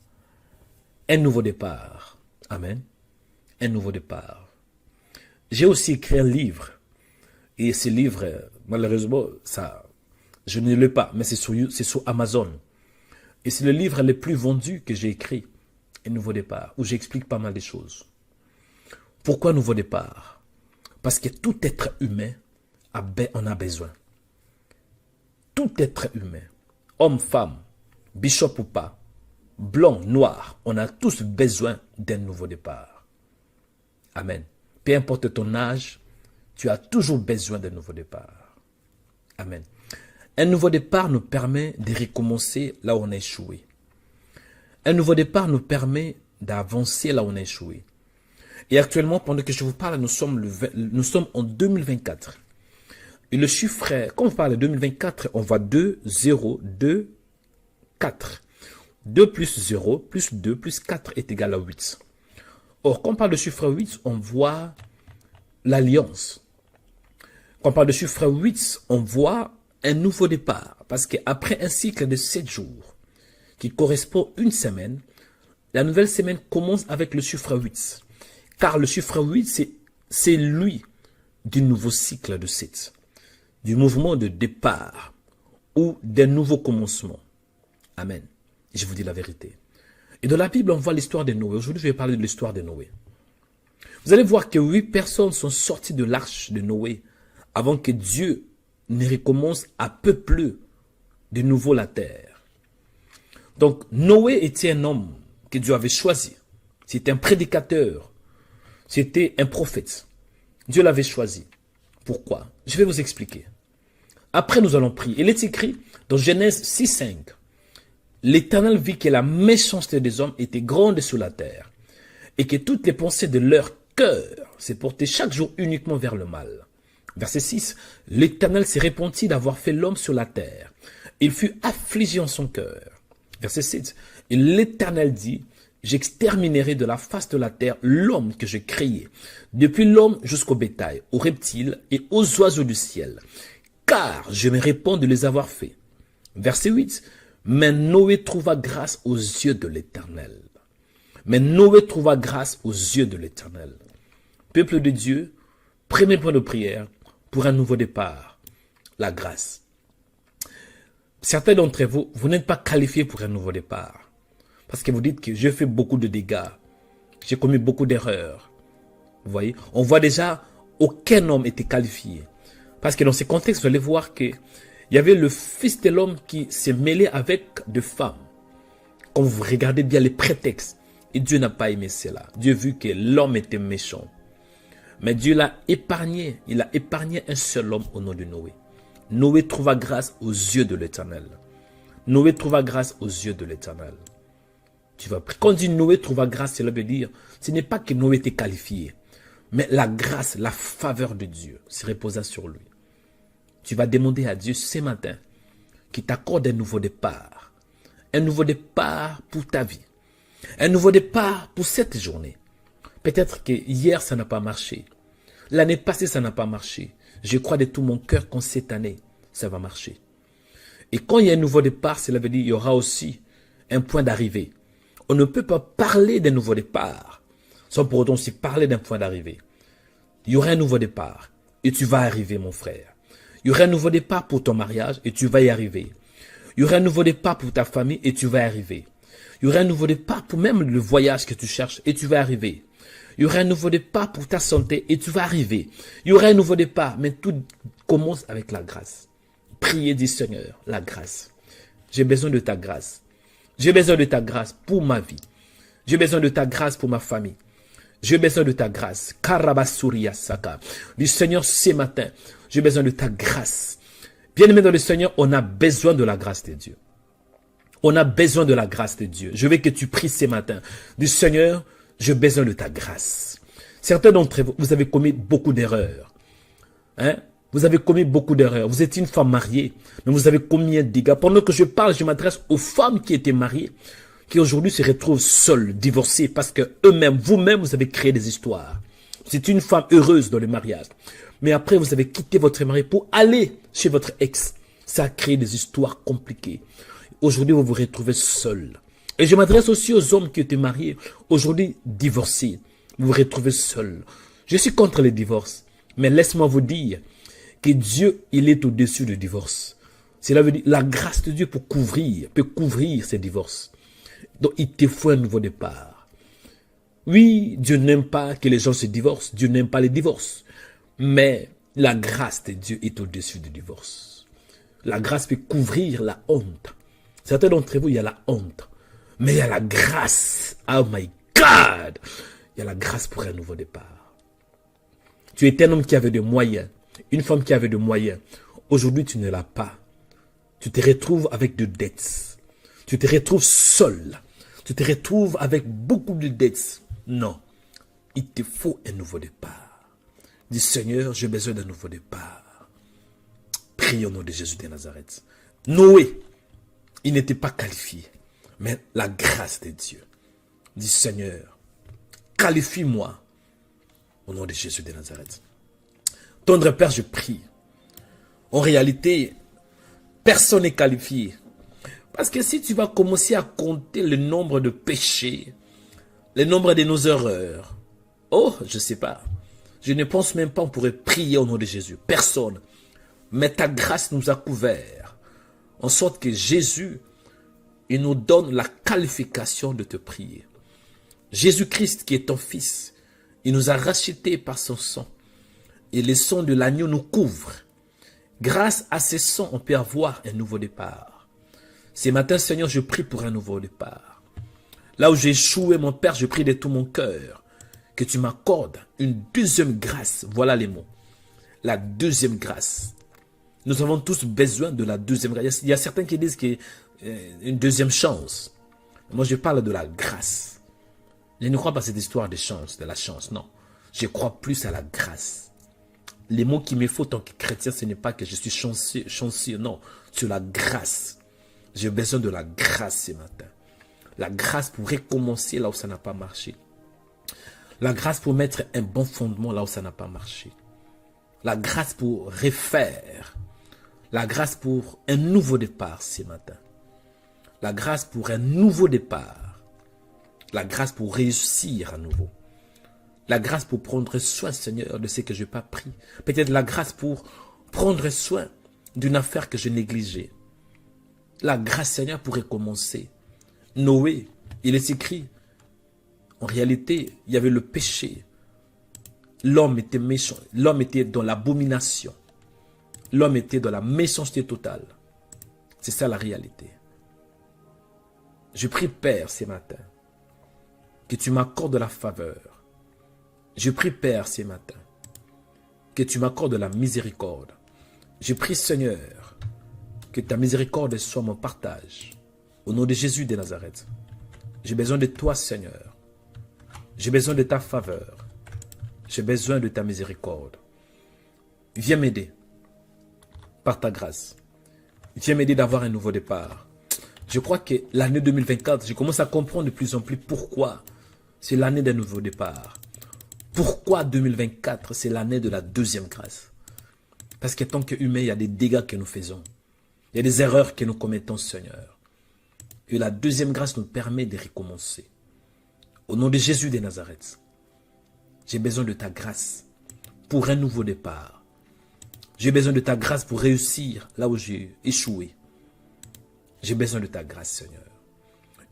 [SPEAKER 2] Un nouveau départ. Amen. Un nouveau départ. J'ai aussi écrit un livre. Et ce livre, malheureusement, je ne l'ai pas, mais c'est sur Amazon. Et c'est le livre le plus vendu que j'ai écrit. Un nouveau départ, où j'explique pas mal de choses. Pourquoi nouveau départ? Parce que tout être humain en a besoin. Tout être humain, homme, femme, bishop ou pas, blanc, noir, on a tous besoin d'un nouveau départ. Amen. Peu importe ton âge, tu as toujours besoin d'un nouveau départ. Amen. Un nouveau départ nous permet de recommencer là où on a échoué. Un nouveau départ nous permet d'avancer là où on a échoué. Et actuellement, pendant que je vous parle, nous sommes en 2024. Et le chiffre, quand on parle de 2024, on voit 2, 0, 2, 4. 2 plus 0, plus 2, plus 4 est égal à 8. Or, quand on parle de chiffre 8, on voit l'alliance. Quand on parle de chiffre 8, on voit un nouveau départ. Parce qu'après un cycle de 7 jours, qui correspond à une semaine, la nouvelle semaine commence avec le chiffre 8. Car le chiffre 8, c'est lui du nouveau cycle de 7. Du mouvement de départ ou d'un nouveau commencement. Amen. Je vous dis la vérité. Et dans la Bible, on voit l'histoire de Noé. Aujourd'hui, je vais parler de l'histoire de Noé. Vous allez voir que 8 personnes sont sorties de l'arche de Noé avant que Dieu ne recommence à peupler de nouveau la terre. Donc, Noé était un homme que Dieu avait choisi. C'était un prédicateur. C'était un prophète. Dieu l'avait choisi. Pourquoi? Je vais vous expliquer. Après, nous allons prier. Il est écrit dans Genèse 6:5. L'Éternel vit que la méchanceté des hommes était grande sur la terre et que toutes les pensées de leur cœur se portaient chaque jour uniquement vers le mal. Verset 6. L'Éternel s'est repenti d'avoir fait l'homme sur la terre. Il fut affligé en son cœur. Verset 7. Et l'Éternel dit, j'exterminerai de la face de la terre l'homme que j'ai créé, depuis l'homme jusqu'au bétail, aux reptiles et aux oiseaux du ciel, car je me répands de les avoir faits. Verset 8. Mais Noé trouva grâce aux yeux de l'Éternel. Mais Noé trouva grâce aux yeux de l'Éternel. Peuple de Dieu, premier point de prière pour un nouveau départ, la grâce. Certains d'entre vous, vous n'êtes pas qualifiés pour un nouveau départ. Parce que vous dites que j'ai fait beaucoup de dégâts. J'ai commis beaucoup d'erreurs. Vous voyez, on voit déjà aucun homme était qualifié. Parce que dans ces contextes, vous allez voir que il y avait le fils de l'homme qui s'est mêlé avec des femmes. Quand vous regardez bien les prétextes, et Dieu n'a pas aimé cela. Dieu a vu que l'homme était méchant. Mais Dieu l'a épargné. Il a épargné un seul homme au nom de Noé. Noé trouva grâce aux yeux de l'Éternel. Noé trouva grâce aux yeux de l'Éternel. Tu vas, quand on dit Noé trouva grâce, cela veut dire, ce n'est pas que Noé était qualifié, mais la grâce, la faveur de Dieu se reposa sur lui. Tu vas demander à Dieu ce matin qu'il t'accorde un nouveau départ. Un nouveau départ pour ta vie. Un nouveau départ pour cette journée. Peut-être que hier, ça n'a pas marché. L'année passée, ça n'a pas marché. Je crois de tout mon cœur qu'en cette année, ça va marcher. Et quand il y a un nouveau départ, cela veut dire qu'il y aura aussi un point d'arrivée. On ne peut pas parler d'un nouveau départ sans pour autant aussi parler d'un point d'arrivée. Il y aura un nouveau départ et tu vas arriver, mon frère. Il y aura un nouveau départ pour ton mariage et tu vas y arriver. Il y aura un nouveau départ pour ta famille et tu vas y arriver. Il y aura un nouveau départ pour même le voyage que tu cherches et tu vas y arriver. Il y aura un nouveau départ pour ta santé et tu vas arriver. Il y aura un nouveau départ, mais tout commence avec la grâce. Priez, dit Seigneur, la grâce. J'ai besoin de ta grâce. J'ai besoin de ta grâce pour ma vie. J'ai besoin de ta grâce pour ma famille. J'ai besoin de ta grâce. Karabasuria Saka. Du Seigneur, ce matin, j'ai besoin de ta grâce. Bien-aimé dans le Seigneur, on a besoin de la grâce de Dieu. On a besoin de la grâce de Dieu. Je veux que tu pries ce matin. Du Seigneur, j'ai besoin de ta grâce. Certains d'entre vous, vous avez commis beaucoup d'erreurs. Hein? Vous avez commis beaucoup d'erreurs. Vous êtes une femme mariée, mais vous avez commis un dégât. Pendant que je parle, je m'adresse aux femmes qui étaient mariées, qui aujourd'hui se retrouvent seules, divorcées, parce que eux-mêmes, vous-même, vous avez créé des histoires. C'est une femme heureuse dans le mariage. Mais après, vous avez quitté votre mari pour aller chez votre ex. Ça a créé des histoires compliquées. Aujourd'hui, vous vous retrouvez seul. Et je m'adresse aussi aux hommes qui étaient mariés, aujourd'hui divorcés. Vous vous retrouvez seul. Je suis contre les divorces. Mais laisse-moi vous dire que Dieu, il est au-dessus du divorce. Cela veut dire la grâce de Dieu peut couvrir ces divorces. Donc, il te faut un nouveau départ. Oui, Dieu n'aime pas que les gens se divorcent. Dieu n'aime pas les divorces. Mais la grâce de Dieu est au-dessus du divorce. La grâce peut couvrir la honte. Certains d'entre vous, il y a la honte. Mais il y a la grâce. Oh my God! Il y a la grâce pour un nouveau départ. Tu étais un homme qui avait des moyens. Une femme qui avait des moyens. Aujourd'hui, tu ne l'as pas. Tu te retrouves avec de dettes. Tu te retrouves seul. Tu te retrouves avec beaucoup de dettes. Non. Il te faut un nouveau départ. Dis Seigneur, j'ai besoin d'un nouveau départ. Prie au nom de Jésus de Nazareth. Noé, il n'était pas qualifié. Mais la grâce de Dieu. Dis Seigneur, qualifie-moi au nom de Jésus de Nazareth. Tendre Père, je prie. En réalité, personne n'est qualifié. Parce que si tu vas commencer à compter le nombre de péchés, le nombre de nos erreurs, oh, je ne sais pas. Je ne pense même pas qu'on pourrait prier au nom de Jésus. Personne. Mais ta grâce nous a couverts. En sorte que Jésus, il nous donne la qualification de te prier. Jésus-Christ qui est ton Fils, il nous a rachetés par son sang. et le sang de l'agneau nous couvre. Grâce à ce sang, on peut avoir un nouveau départ. Ce matin, Seigneur, je prie pour un nouveau départ. Là où j'ai échoué, mon Père, je prie de tout mon cœur que tu m'accordes une deuxième grâce. Voilà les mots. La deuxième grâce. Nous avons tous besoin de la deuxième grâce. Il y a certains qui disent qu'il y a une deuxième chance. Moi, je parle de la grâce. Je ne crois pas à cette histoire de chance, de la chance, non. Je crois plus à la grâce. Les mots qu'il me faut en tant que chrétien, ce n'est pas que je suis chanceux, non. C'est la grâce. J'ai besoin de la grâce ce matin. La grâce pour recommencer là où ça n'a pas marché. La grâce pour mettre un bon fondement là où ça n'a pas marché. La grâce pour refaire. La grâce pour un nouveau départ ce matin. La grâce pour un nouveau départ. La grâce pour réussir à nouveau. La grâce pour prendre soin, Seigneur, de ce que je n'ai pas pris. Peut-être la grâce pour prendre soin d'une affaire que je négligeais. La grâce, Seigneur, pour recommencer. Noé, il est écrit. En réalité, il y avait le péché. L'homme était méchant. L'homme était dans l'abomination. L'homme était dans la méchanceté totale. C'est ça la réalité. Je prie, Père, ce matin, que tu m'accordes la faveur. Je prie, Père, ce matin, que tu m'accordes la miséricorde. Je prie, Seigneur, que ta miséricorde soit mon partage. Au nom de Jésus de Nazareth. J'ai besoin de toi, Seigneur. J'ai besoin de ta faveur. J'ai besoin de ta miséricorde. Viens m'aider par ta grâce. Viens m'aider d'avoir un nouveau départ. Je crois que l'année 2024, je commence à comprendre de plus en plus pourquoi c'est l'année d'un nouveau départ. Pourquoi 2024, c'est l'année de la deuxième grâce. Parce qu'en tant qu'humain, il y a des dégâts que nous faisons. Il y a des erreurs que nous commettons, Seigneur. Et la deuxième grâce nous permet de recommencer. Au nom de Jésus de Nazareth, j'ai besoin de ta grâce pour un nouveau départ. J'ai besoin de ta grâce pour réussir là où j'ai échoué. J'ai besoin de ta grâce, Seigneur.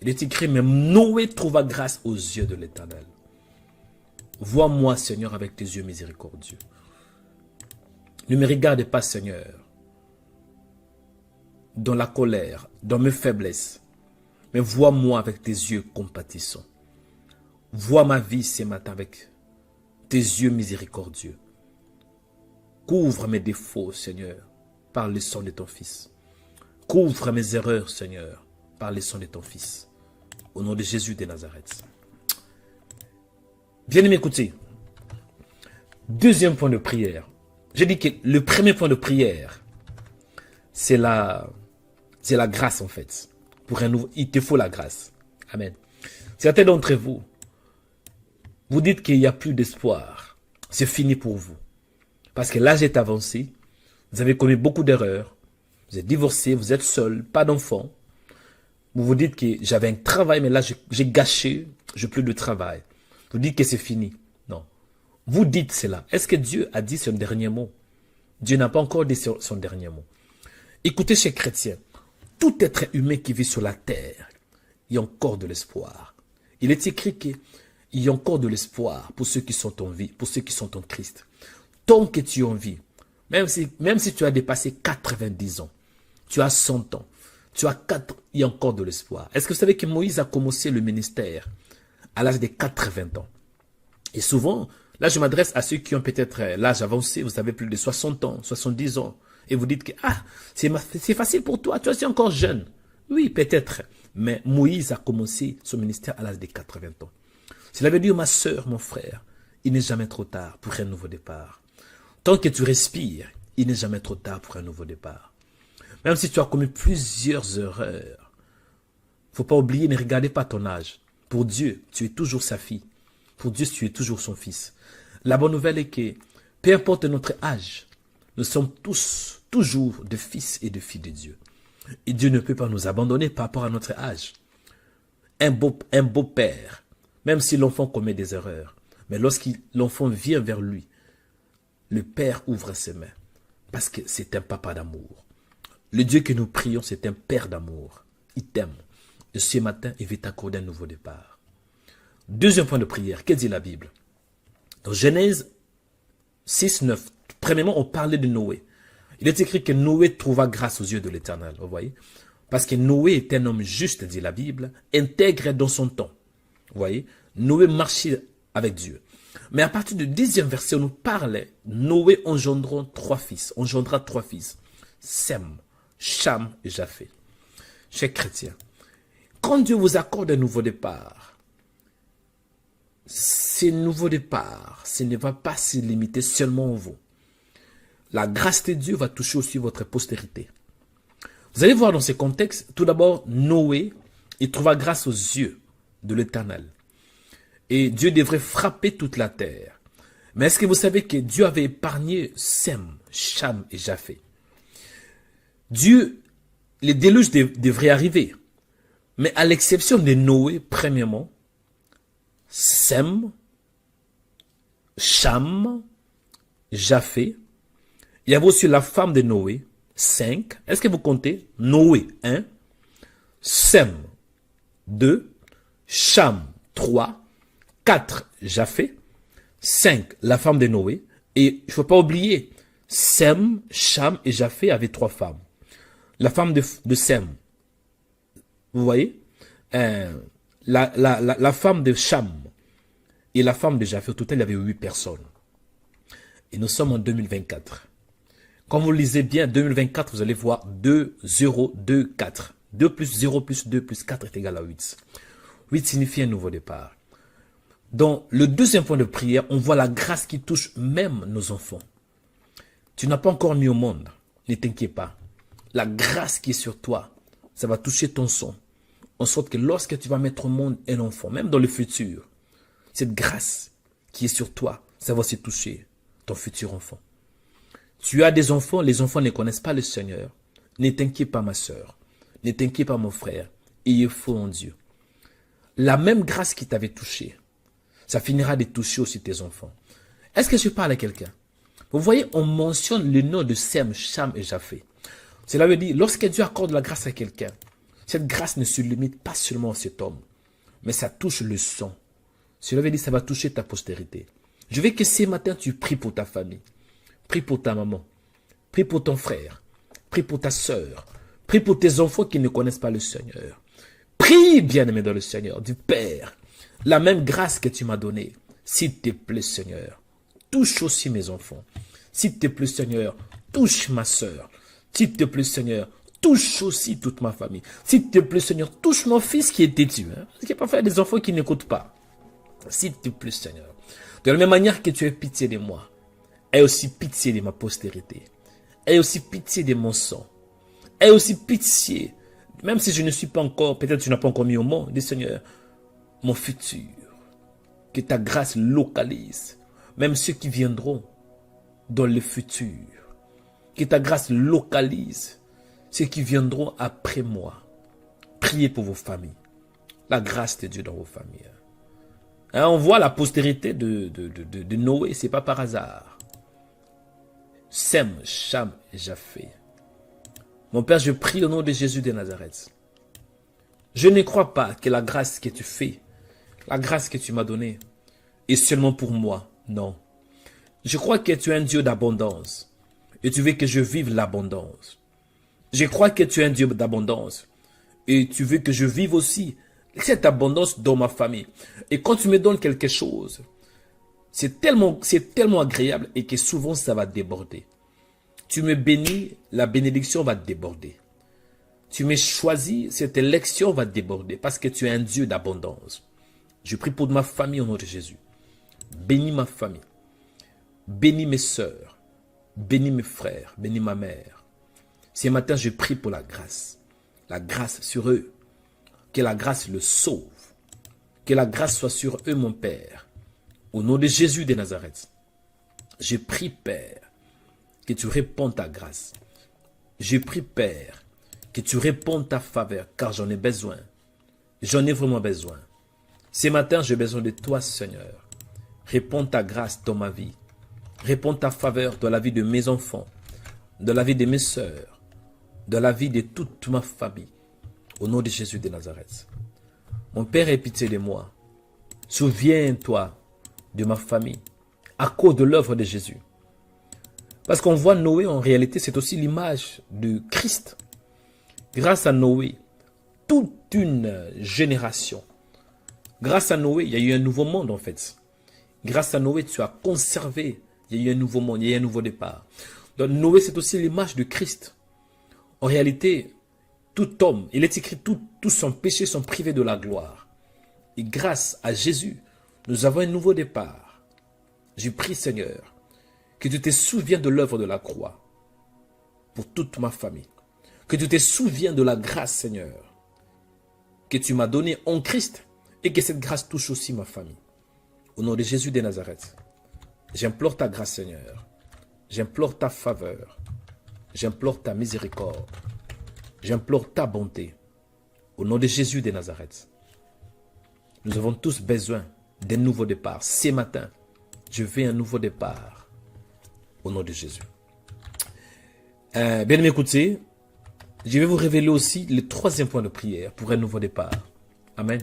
[SPEAKER 2] Il est écrit, même Noé trouva grâce aux yeux de l'Éternel. Vois-moi, Seigneur, avec tes yeux miséricordieux. Ne me regarde pas, Seigneur, dans la colère, dans mes faiblesses, mais vois-moi avec tes yeux compatissants. Vois ma vie ce matin avec tes yeux miséricordieux. Couvre mes défauts, Seigneur, par le sang de ton Fils. Couvre mes erreurs, Seigneur, par le sang de ton Fils. Au nom de Jésus de Nazareth. Bien-aimés, écoutez. Deuxième point de prière. J'ai dit que le premier point de prière, c'est la grâce en fait. Pour un nouveau, il te faut la grâce. Amen. Certains d'entre vous, vous dites qu'il n'y a plus d'espoir. C'est fini pour vous. Parce que l'âge est avancé. Vous avez commis beaucoup d'erreurs. Vous êtes divorcé, vous êtes seul, pas d'enfant. Vous vous dites que j'avais un travail, mais là j'ai gâché, je n'ai plus de travail. Vous dites que c'est fini. Non. Vous dites cela. Est-ce que Dieu a dit son dernier mot? Dieu n'a pas encore dit son dernier mot. Écoutez, chers chrétiens, tout être humain qui vit sur la terre, il y a encore de l'espoir. Il est écrit qu'il y a encore de l'espoir pour ceux qui sont en vie, pour ceux qui sont en Christ. Tant que tu es en vie, même si tu as dépassé 90 ans, tu as 100 ans, il y a encore de l'espoir. Est-ce que vous savez que Moïse a commencé le ministère à l'âge de 80 ans? Et souvent, là je m'adresse à ceux qui ont peut-être l'âge avancé, vous avez plus de 60 ans, 70 ans, et vous dites que c'est facile pour toi, tu es encore jeune. Oui, peut-être, mais Moïse a commencé son ministère à l'âge de 80 ans. Cela veut dire, ma soeur, mon frère, il n'est jamais trop tard pour un nouveau départ. Tant que tu respires, il n'est jamais trop tard pour un nouveau départ. Même si tu as commis plusieurs erreurs, il ne faut pas oublier, ne regardez pas ton âge. Pour Dieu, tu es toujours sa fille. Pour Dieu, tu es toujours son fils. La bonne nouvelle est que, peu importe notre âge, nous sommes tous, toujours des fils et des filles de Dieu. Et Dieu ne peut pas nous abandonner par rapport à notre âge. Un beau père, même si l'enfant commet des erreurs, mais lorsque l'enfant vient vers lui, le père ouvre ses mains, parce que c'est un papa d'amour. Le Dieu que nous prions, c'est un père d'amour. Il t'aime. Et ce matin, il veut t'accorder un nouveau départ. Deuxième point de prière, que dit la Bible? Dans Genèse 6, 9. Premièrement, on parlait de Noé. Il est écrit que Noé trouva grâce aux yeux de l'Éternel, vous voyez. Parce que Noé est un homme juste, dit la Bible, intègre dans son temps. Vous voyez, Noé marchait avec Dieu. Mais à partir du 10e verset, on nous parlait, Noé engendra 3 fils. Sem, Cham et Japheth. Chers chrétiens, quand Dieu vous accorde un nouveau départ, ce nouveau départ, ce ne va pas se limiter seulement en vous. La grâce de Dieu va toucher aussi votre postérité. Vous allez voir dans ce contexte, tout d'abord, Noé, il trouva grâce aux yeux de l'Éternel. Et Dieu devrait frapper toute la terre. Mais est-ce que vous savez que Dieu avait épargné Sem, Cham et Japheth? Dieu, les déluges devraient arriver. Mais à l'exception de Noé, premièrement, Sem, Cham, Japheth, il y avait aussi la femme de Noé, 5. Est-ce que vous comptez? Noé, 1. Sem, 2. Cham, 3. 4. Japheth. 5. La femme de Noé. Et il ne faut pas oublier, Sem, Cham et Japheth avaient 3 femmes. La femme de Sem, vous voyez, la femme de Cham et la femme de Japheth, au total, il y avait 8 personnes. Et nous sommes en 2024. Quand vous lisez bien 2024, vous allez voir 2, 0, 2, 4. 2 plus 0 plus 2 plus 4 est égal à 8. 8 signifie un nouveau départ. Dans le deuxième point de prière, on voit la grâce qui touche même nos enfants. Tu n'as pas encore mis au monde, ne t'inquiète pas. La grâce qui est sur toi, ça va toucher ton sang. En sorte que lorsque tu vas mettre au monde un enfant, même dans le futur, cette grâce qui est sur toi, ça va se toucher ton futur enfant. Tu as des enfants, les enfants ne connaissent pas le Seigneur. Ne t'inquiète pas ma soeur, ne t'inquiète pas mon frère, ayez foi en Dieu. La même grâce qui t'avait touché, ça finira de toucher aussi tes enfants. Est-ce que je parle à quelqu'un? Vous voyez, on mentionne le nom de Sem, Cham et Japheth. Cela veut dire, lorsque Dieu accorde la grâce à quelqu'un, cette grâce ne se limite pas seulement à cet homme, mais ça touche le sang. Cela veut dire, ça va toucher ta postérité. Je veux que ce matin, tu pries pour ta famille. Prie pour ta maman, prie pour ton frère, prie pour ta soeur, prie pour tes enfants qui ne connaissent pas le Seigneur. Prie, bien-aimé dans le Seigneur, du Père, la même grâce que tu m'as donnée. S'il te plaît, Seigneur, touche aussi mes enfants. S'il te plaît, Seigneur, touche ma soeur. S'il te plaît, Seigneur, touche aussi toute ma famille. S'il te plaît, Seigneur, touche mon fils qui est têtu. Parce qu'il n'y a pas des enfants qui n'écoutent pas. S'il te plaît, Seigneur, de la même manière que tu as pitié de moi, aie aussi pitié de ma postérité. Aie aussi pitié de mon sang. Aie aussi pitié, même si je ne suis pas encore, peut-être tu n'as pas encore mis au monde, dis Seigneur, mon futur, que ta grâce localise, même ceux qui viendront dans le futur. Que ta grâce localise ceux qui viendront après moi. Priez pour vos familles. La grâce de Dieu dans vos familles. Hein, on voit la postérité de Noé, ce n'est pas par hasard. Sem, Cham et Japheth. Mon Père, je prie au nom de Jésus de Nazareth. Je ne crois pas que la grâce que tu fais, la grâce que tu m'as donnée, est seulement pour moi. Non. Je crois que tu es un Dieu d'abondance. Et tu veux que je vive l'abondance. Je crois que tu es un Dieu d'abondance. Et tu veux que je vive aussi cette abondance dans ma famille. Et quand tu me donnes quelque chose, c'est tellement agréable et que souvent ça va déborder. Tu me bénis, la bénédiction va déborder. Tu me choisis, cette élection va déborder parce que tu es un Dieu d'abondance. Je prie pour ma famille au nom de Jésus. Bénis ma famille. Bénis mes sœurs. Bénis mes frères. Bénis ma mère. Ce matin, je prie pour la grâce. La grâce sur eux. Que la grâce le sauve. Que la grâce soit sur eux, mon Père. Au nom de Jésus de Nazareth, je prie, Père, que tu répondes ta grâce. Je prie, Père, que tu répondes ta faveur, car j'en ai besoin. J'en ai vraiment besoin. Ce matin, j'ai besoin de toi, Seigneur. Réponds ta grâce dans ma vie. Réponds ta faveur dans la vie de mes enfants, dans la vie de mes sœurs, dans la vie de toute ma famille. Au nom de Jésus de Nazareth. Mon Père, aie pitié de moi. Souviens-toi de ma famille, à cause de l'œuvre de Jésus. Parce qu'on voit Noé, en réalité, c'est aussi l'image de Christ. Grâce à Noé, toute une génération. Grâce à Noé, il y a eu un nouveau monde en fait. Grâce à Noé, tu as conservé. Il y a eu un nouveau monde, il y a eu un nouveau départ. Donc Noé, c'est aussi l'image de Christ. En réalité, tout homme, il est écrit, tous son péché sont privés de la gloire. Et grâce à Jésus, nous avons un nouveau départ. Je prie, Seigneur, que tu te souviens de l'œuvre de la croix pour toute ma famille. Que tu te souviens de la grâce, Seigneur, que tu m'as donnée en Christ et que cette grâce touche aussi ma famille. Au nom de Jésus de Nazareth, j'implore ta grâce, Seigneur. J'implore ta faveur. J'implore ta miséricorde. J'implore ta bonté. Au nom de Jésus de Nazareth. Nous avons tous besoin d'un nouveau départ. Ce matin, je veux un nouveau départ. Au nom de Jésus. Bien aimé, écoutez, je vais vous révéler aussi le troisième point de prière pour un nouveau départ. Amen.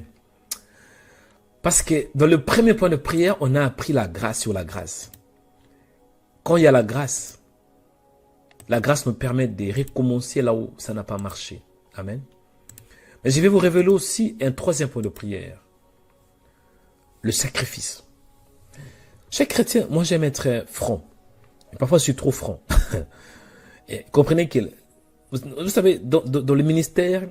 [SPEAKER 2] Parce que dans le premier point de prière, on a appris la grâce sur la grâce. Quand il y a la grâce me permet de recommencer là où ça n'a pas marché. Amen. Mais je vais vous révéler aussi un troisième point de prière. Le sacrifice. Chaque chrétien, moi j'aime être franc. Et parfois je suis trop franc. Et comprenez que, vous savez, dans le ministère,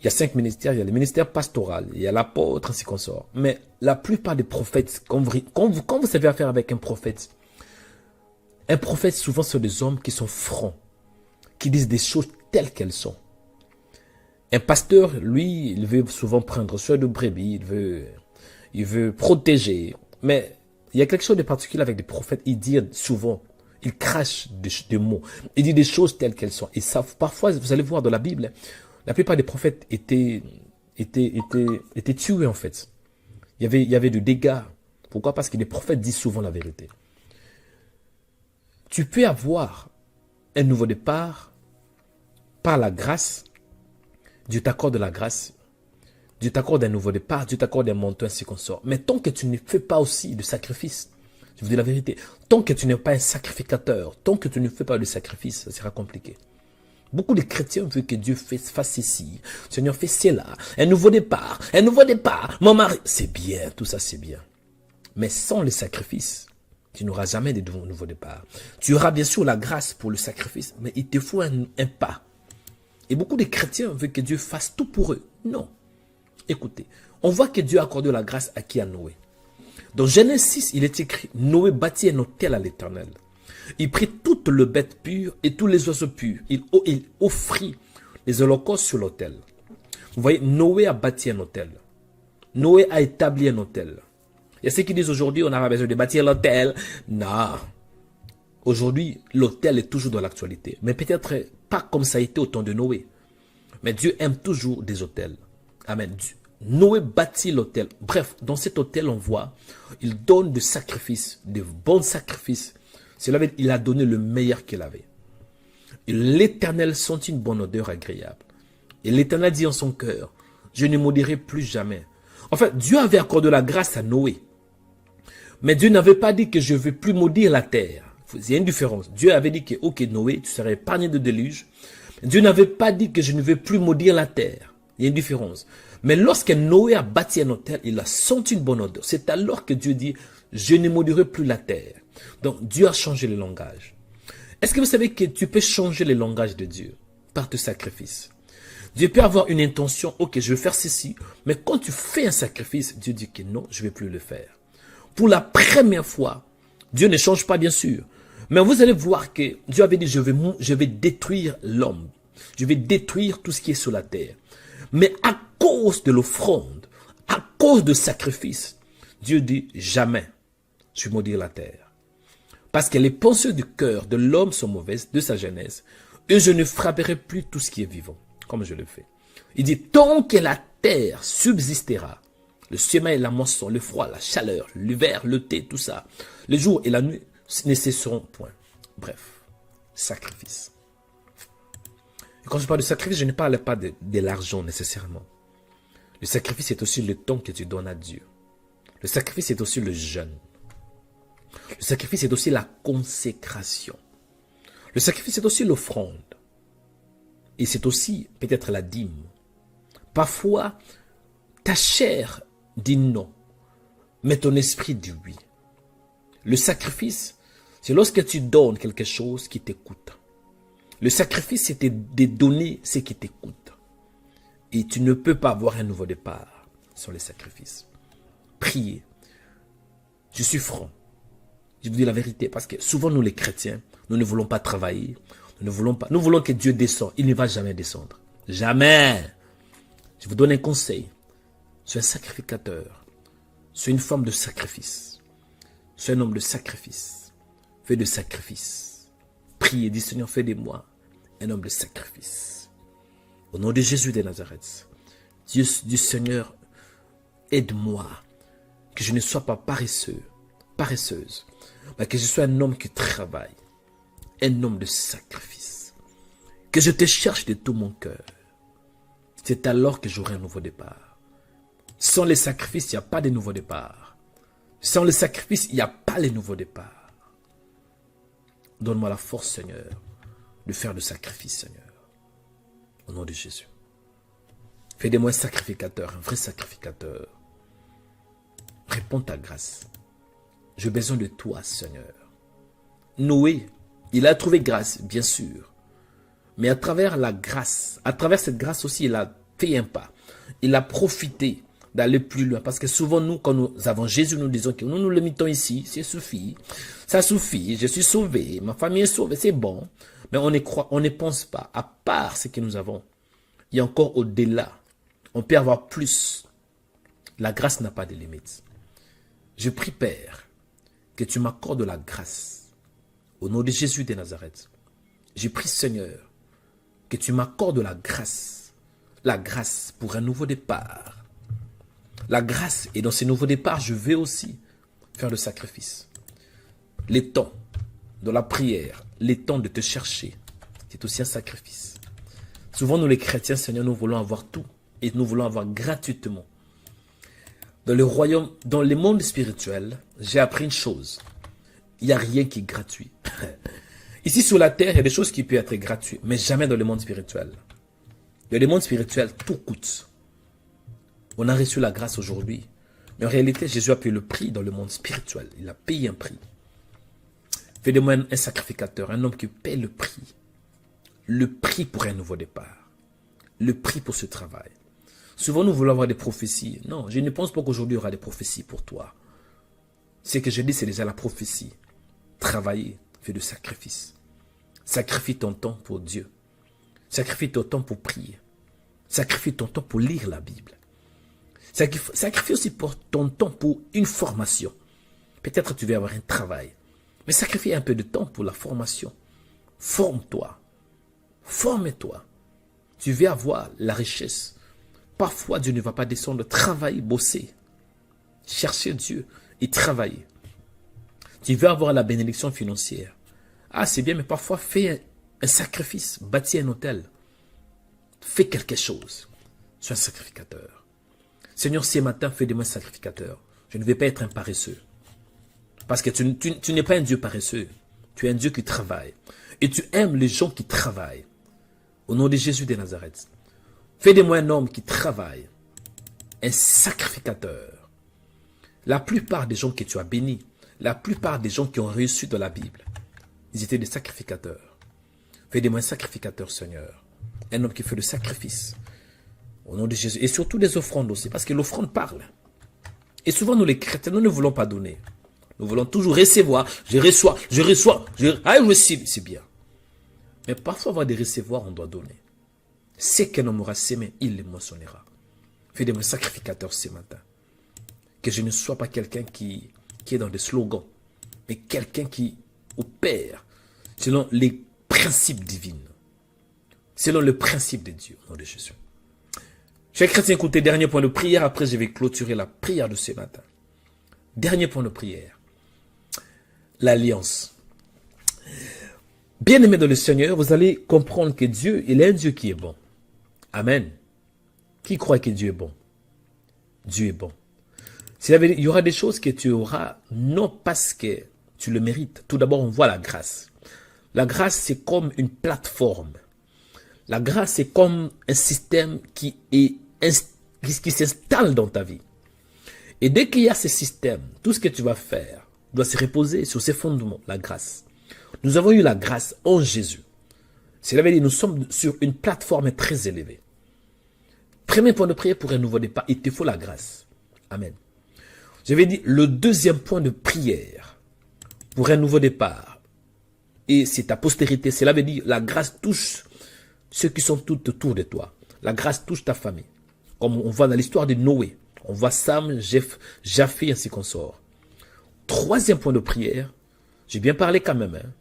[SPEAKER 2] il y a 5 ministères. Il y a le ministère pastoral, il y a l'apôtre, ainsi qu'on sort. Mais la plupart des prophètes, quand vous avez affaire avec un prophète souvent sont des hommes qui sont francs, qui disent des choses telles qu'elles sont. Un pasteur, lui, il veut souvent prendre soin de brebis, il veut protéger. Mais il y a quelque chose de particulier avec des prophètes, ils disent souvent, ils crachent des mots, ils disent des choses telles qu'elles sont. Et ça, parfois, vous allez voir dans la Bible, la plupart des prophètes étaient tués en fait. Il y avait des dégâts. Pourquoi? Parce que les prophètes disent souvent la vérité. Tu peux avoir un nouveau départ par la grâce. Dieu t'accorde la grâce. Dieu t'accorde un nouveau départ. Dieu t'accorde un montant ainsi qu'on sort. Mais tant que tu ne fais pas aussi de sacrifice, je vous dis la vérité, tant que tu n'es pas un sacrificateur, tant que tu ne fais pas de sacrifice, ça sera compliqué. Beaucoup de chrétiens veulent que Dieu fasse ceci. Seigneur, fais cela. Un nouveau départ. Mon mari. C'est bien, tout ça c'est bien. Mais sans le sacrifice, tu n'auras jamais de nouveau départ. Tu auras bien sûr la grâce pour le sacrifice, mais il te faut un pas. Et beaucoup de chrétiens veulent que Dieu fasse tout pour eux. Non. Écoutez, on voit que Dieu a accordé la grâce à qui? À Noé. Dans Genèse 6, il est écrit, Noé bâtit un autel à l'Éternel. Il prit toutes les bêtes pures et tous les oiseaux purs. Il offrit les holocaustes sur l'autel. Vous voyez, Noé a bâti un autel. Noé a établi un autel. Il y a ceux qui disent aujourd'hui, on n'a pas besoin de bâtir l'autel. Non. Aujourd'hui, l'autel est toujours dans l'actualité. Mais peut-être pas comme ça a été au temps de Noé. Mais Dieu aime toujours des autels. Amen. Noé bâtit l'autel. Bref, dans cet autel, on voit, il donne des sacrifices, de bons sacrifices. Il a donné le meilleur qu'il avait. Et l'Éternel sentit une bonne odeur agréable. Et l'Éternel dit en son cœur, je ne maudirai plus jamais. En fait, Dieu avait accordé la grâce à Noé. Mais Dieu n'avait pas dit que je ne vais plus maudire la terre. Il y a une différence. Dieu avait dit que, ok Noé, tu serais épargné de déluge. Dieu n'avait pas dit que je ne vais plus maudire la terre. Il y a une différence. Mais lorsque Noé a bâti un autel, il a senti une bonne odeur. C'est alors que Dieu dit, je ne maudirai plus la terre. Donc Dieu a changé le langage. Est-ce que vous savez que tu peux changer le langage de Dieu par tes sacrifices? Dieu peut avoir une intention, ok, je vais faire ceci. Mais quand tu fais un sacrifice, Dieu dit que non, je ne vais plus le faire. Pour la première fois, Dieu ne change pas bien sûr. Mais vous allez voir que Dieu avait dit, je vais détruire l'homme. Je vais détruire tout ce qui est sur la terre. Mais à cause de l'offrande, à cause de sacrifice, Dieu dit jamais je vais maudire la terre. Parce que les pensées du cœur de l'homme sont mauvaises, de sa jeunesse, et je ne frapperai plus tout ce qui est vivant, comme je le fais. Il dit, tant que la terre subsistera, le semail, la moisson, le froid, la chaleur, l'hiver, le thé, tout ça, le jour et la nuit ne cesseront point. Bref, sacrifice. Et quand je parle de sacrifice, je ne parle pas de l'argent nécessairement. Le sacrifice, c'est aussi le temps que tu donnes à Dieu. Le sacrifice, c'est aussi le jeûne. Le sacrifice, c'est aussi la consécration. Le sacrifice, c'est aussi l'offrande. Et c'est aussi peut-être la dîme. Parfois, ta chair dit non, mais ton esprit dit oui. Le sacrifice, c'est lorsque tu donnes quelque chose qui t'écoute. Le sacrifice, c'est de donner ce qui t'écoute. Et tu ne peux pas avoir un nouveau départ sur les sacrifices. Priez. Je suis franc. Je vous dis la vérité, parce que souvent nous les chrétiens, nous ne voulons pas travailler. Nous voulons que Dieu descende. Il ne va jamais descendre. Jamais. Je vous donne un conseil. Sois un sacrificateur. Sois une femme de sacrifice. Sois un homme de sacrifice. Fais de sacrifice. Priez, dis Seigneur, fais de moi un homme de sacrifice. Au nom de Jésus de Nazareth, Dieu du Seigneur, aide-moi, que je ne sois pas paresseux, paresseuse, mais que je sois un homme qui travaille, un homme de sacrifice, que je te cherche de tout mon cœur. C'est alors que j'aurai un nouveau départ. Sans les sacrifices, il n'y a pas de nouveau départ. Sans le sacrifice, il n'y a pas les nouveaux départs. Donne-moi la force, Seigneur, de faire le sacrifice, Seigneur. Au nom de Jésus. Fais de moi un sacrificateur, un vrai sacrificateur. Réponds ta grâce. J'ai besoin de toi, Seigneur. Noé, il a trouvé grâce, bien sûr. Mais à travers la grâce, à travers cette grâce aussi, il a fait un pas. Il a profité d'aller plus loin. Parce que souvent, nous, quand nous avons Jésus, nous disons que nous nous le mettons ici, ça suffit. Ça suffit, je suis sauvé, ma famille est sauvée, c'est bon. Mais on ne pense pas, à part ce que nous avons, il y a encore au-delà. On peut avoir plus. La grâce n'a pas de limite. Je prie, Père, que tu m'accordes la grâce. Au nom de Jésus de Nazareth. Je prie, Seigneur, que tu m'accordes la grâce. La grâce pour un nouveau départ. La grâce, et dans ces nouveaux départs, je vais aussi faire le sacrifice. Les temps de la prière, les temps de te chercher, c'est aussi un sacrifice. Souvent, nous les chrétiens, Seigneur, nous voulons avoir tout et nous voulons avoir gratuitement. Dans le royaume, dans le monde spirituel, j'ai appris une chose. Il n'y a rien qui est gratuit. Ici, sur la terre, il y a des choses qui peuvent être gratuites, mais jamais dans le monde spirituel. Dans le monde spirituel, tout coûte. On a reçu la grâce aujourd'hui. Mais en réalité, Jésus a payé le prix dans le monde spirituel. Il a payé un prix. Fais de moi un sacrificateur, un homme qui paie le prix. Le prix pour un nouveau départ. Le prix pour ce travail. Souvent, nous voulons avoir des prophéties. Non, je ne pense pas qu'aujourd'hui, il y aura des prophéties pour toi. Ce que je dis, c'est déjà la prophétie. Travailler, fais de sacrifice. Sacrifie ton temps pour Dieu. Sacrifie ton temps pour prier. Sacrifie ton temps pour lire la Bible. Sacrifie aussi pour ton temps pour une formation. Peut-être tu vas avoir un travail. Mais sacrifie un peu de temps pour la formation. Forme-toi. Forme-toi. Tu vas avoir la richesse. Parfois, Dieu ne va pas descendre. Travailler, bosser. Chercher Dieu et travailler. Tu vas avoir la bénédiction financière. Ah, c'est bien, mais parfois, fais un sacrifice. Bâtis un hôtel. Fais quelque chose. Sois un sacrificateur. Seigneur, ce matin, fais de moi un sacrificateur. Je ne vais pas être un paresseux. Parce que tu n'es pas un Dieu paresseux. Tu es un Dieu qui travaille. Et tu aimes les gens qui travaillent. Au nom de Jésus de Nazareth. Fais de moi un homme qui travaille. Un sacrificateur. La plupart des gens que tu as bénis, la plupart des gens qui ont reçu dans la Bible, ils étaient des sacrificateurs. Fais de moi un sacrificateur, Seigneur. Un homme qui fait le sacrifice. Au nom de Jésus. Et surtout des offrandes aussi. Parce que l'offrande parle. Et souvent, nous les chrétiens, nous ne voulons pas donner. Nous voulons toujours recevoir. Je reçois. Ah, je reçois. C'est bien. Mais parfois, avoir des recevoirs, on doit donner. Ce qu'un homme aura semé, il le moissonnera. Fais de moi sacrificateur ce matin. Que je ne sois pas quelqu'un qui est dans des slogans. Mais quelqu'un qui opère selon les principes divins. Selon le principe de Dieu. Au nom de Jésus. Chers chrétiens, écoutez, dernier point de prière. Après, je vais clôturer la prière de ce matin. Dernier point de prière. L'alliance. Bien-aimés dans le Seigneur, vous allez comprendre que Dieu, il est un Dieu qui est bon. Amen. Qui croit que Dieu est bon? Dieu est bon. Il y aura des choses que tu auras, non parce que tu le mérites. Tout d'abord, on voit la grâce. La grâce, c'est comme une plateforme. La grâce, c'est comme un système qui s'installe dans ta vie. Et dès qu'il y a ce système, tout ce que tu vas faire doit se reposer sur ces fondements, la grâce. Nous avons eu la grâce en Jésus. Cela veut dire que nous sommes sur une plateforme très élevée. Premier point de prière pour un nouveau départ, il te faut la grâce. Amen. Je vais dire le deuxième point de prière pour un nouveau départ. Et c'est ta postérité. Cela veut dire la grâce touche ceux qui sont tout autour de toi. La grâce touche ta famille. Comme on voit dans l'histoire de Noé. On voit Sam, Japheth, ainsi qu'on sort. Troisième point de prière. J'ai bien parlé quand même.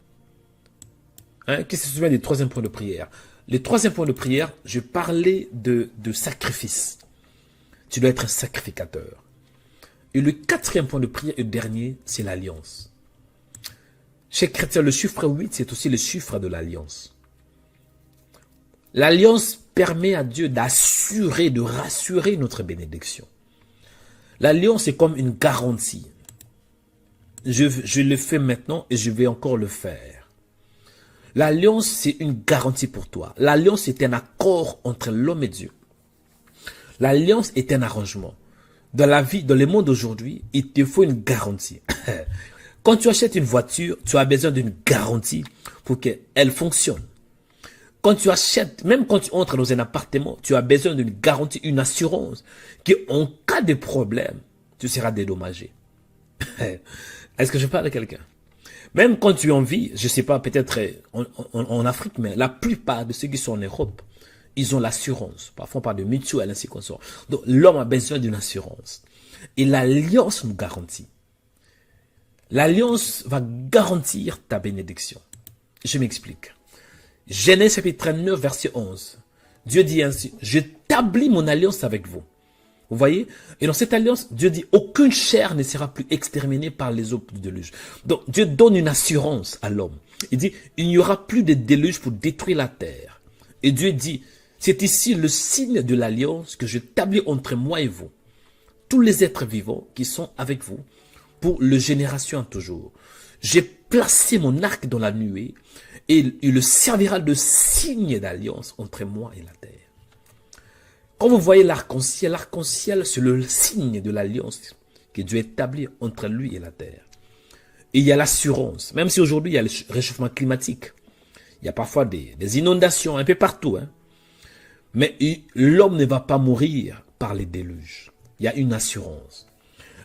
[SPEAKER 2] Qui se souvient des troisième points de prière? Les troisième points de prière, je parlais de sacrifice. Tu dois être un sacrificateur. Et le quatrième point de prière et dernier, c'est l'alliance. Chez les chrétiens, le chiffre 8, c'est aussi le chiffre de l'alliance. L'alliance permet à Dieu d'assurer, de rassurer notre bénédiction. L'alliance est comme une garantie. Je le fais maintenant et je vais encore le faire. L'alliance, c'est une garantie pour toi. L'alliance est un accord entre l'homme et Dieu. L'alliance est un arrangement. Dans la vie, dans le monde d'aujourd'hui, il te faut une garantie. Quand tu achètes une voiture, tu as besoin d'une garantie pour qu'elle fonctionne. Quand tu achètes, même quand tu entres dans un appartement, tu as besoin d'une garantie, une assurance, qu'en cas de problème, tu seras dédommagé. Est-ce que je parle à quelqu'un? Même quand tu en vis, je ne sais pas, peut-être en Afrique, mais la plupart de ceux qui sont en Europe, ils ont l'assurance. Parfois, on parle de mutuelle, ainsi qu'on sort. Donc, l'homme a besoin d'une assurance. Et l'alliance nous garantit. L'alliance va garantir ta bénédiction. Je m'explique. Genèse chapitre 39, verset 11. Dieu dit ainsi, j'établis mon alliance avec vous. Vous voyez? Et dans cette alliance, Dieu dit, aucune chair ne sera plus exterminée par les eaux du déluge. Donc, Dieu donne une assurance à l'homme. Il dit, il n'y aura plus de déluge pour détruire la terre. Et Dieu dit, c'est ici le signe de l'alliance que j'établis entre moi et vous. Tous les êtres vivants qui sont avec vous pour le génération en toujours. J'ai placé mon arc dans la nuée et il le servira de signe d'alliance entre moi et la terre. Quand vous voyez l'arc-en-ciel, c'est le signe de l'alliance que Dieu établit entre lui et la terre. Et il y a l'assurance, même si aujourd'hui il y a le réchauffement climatique, il y a parfois des inondations un peu partout, mais l'homme ne va pas mourir par les déluges. Il y a une assurance.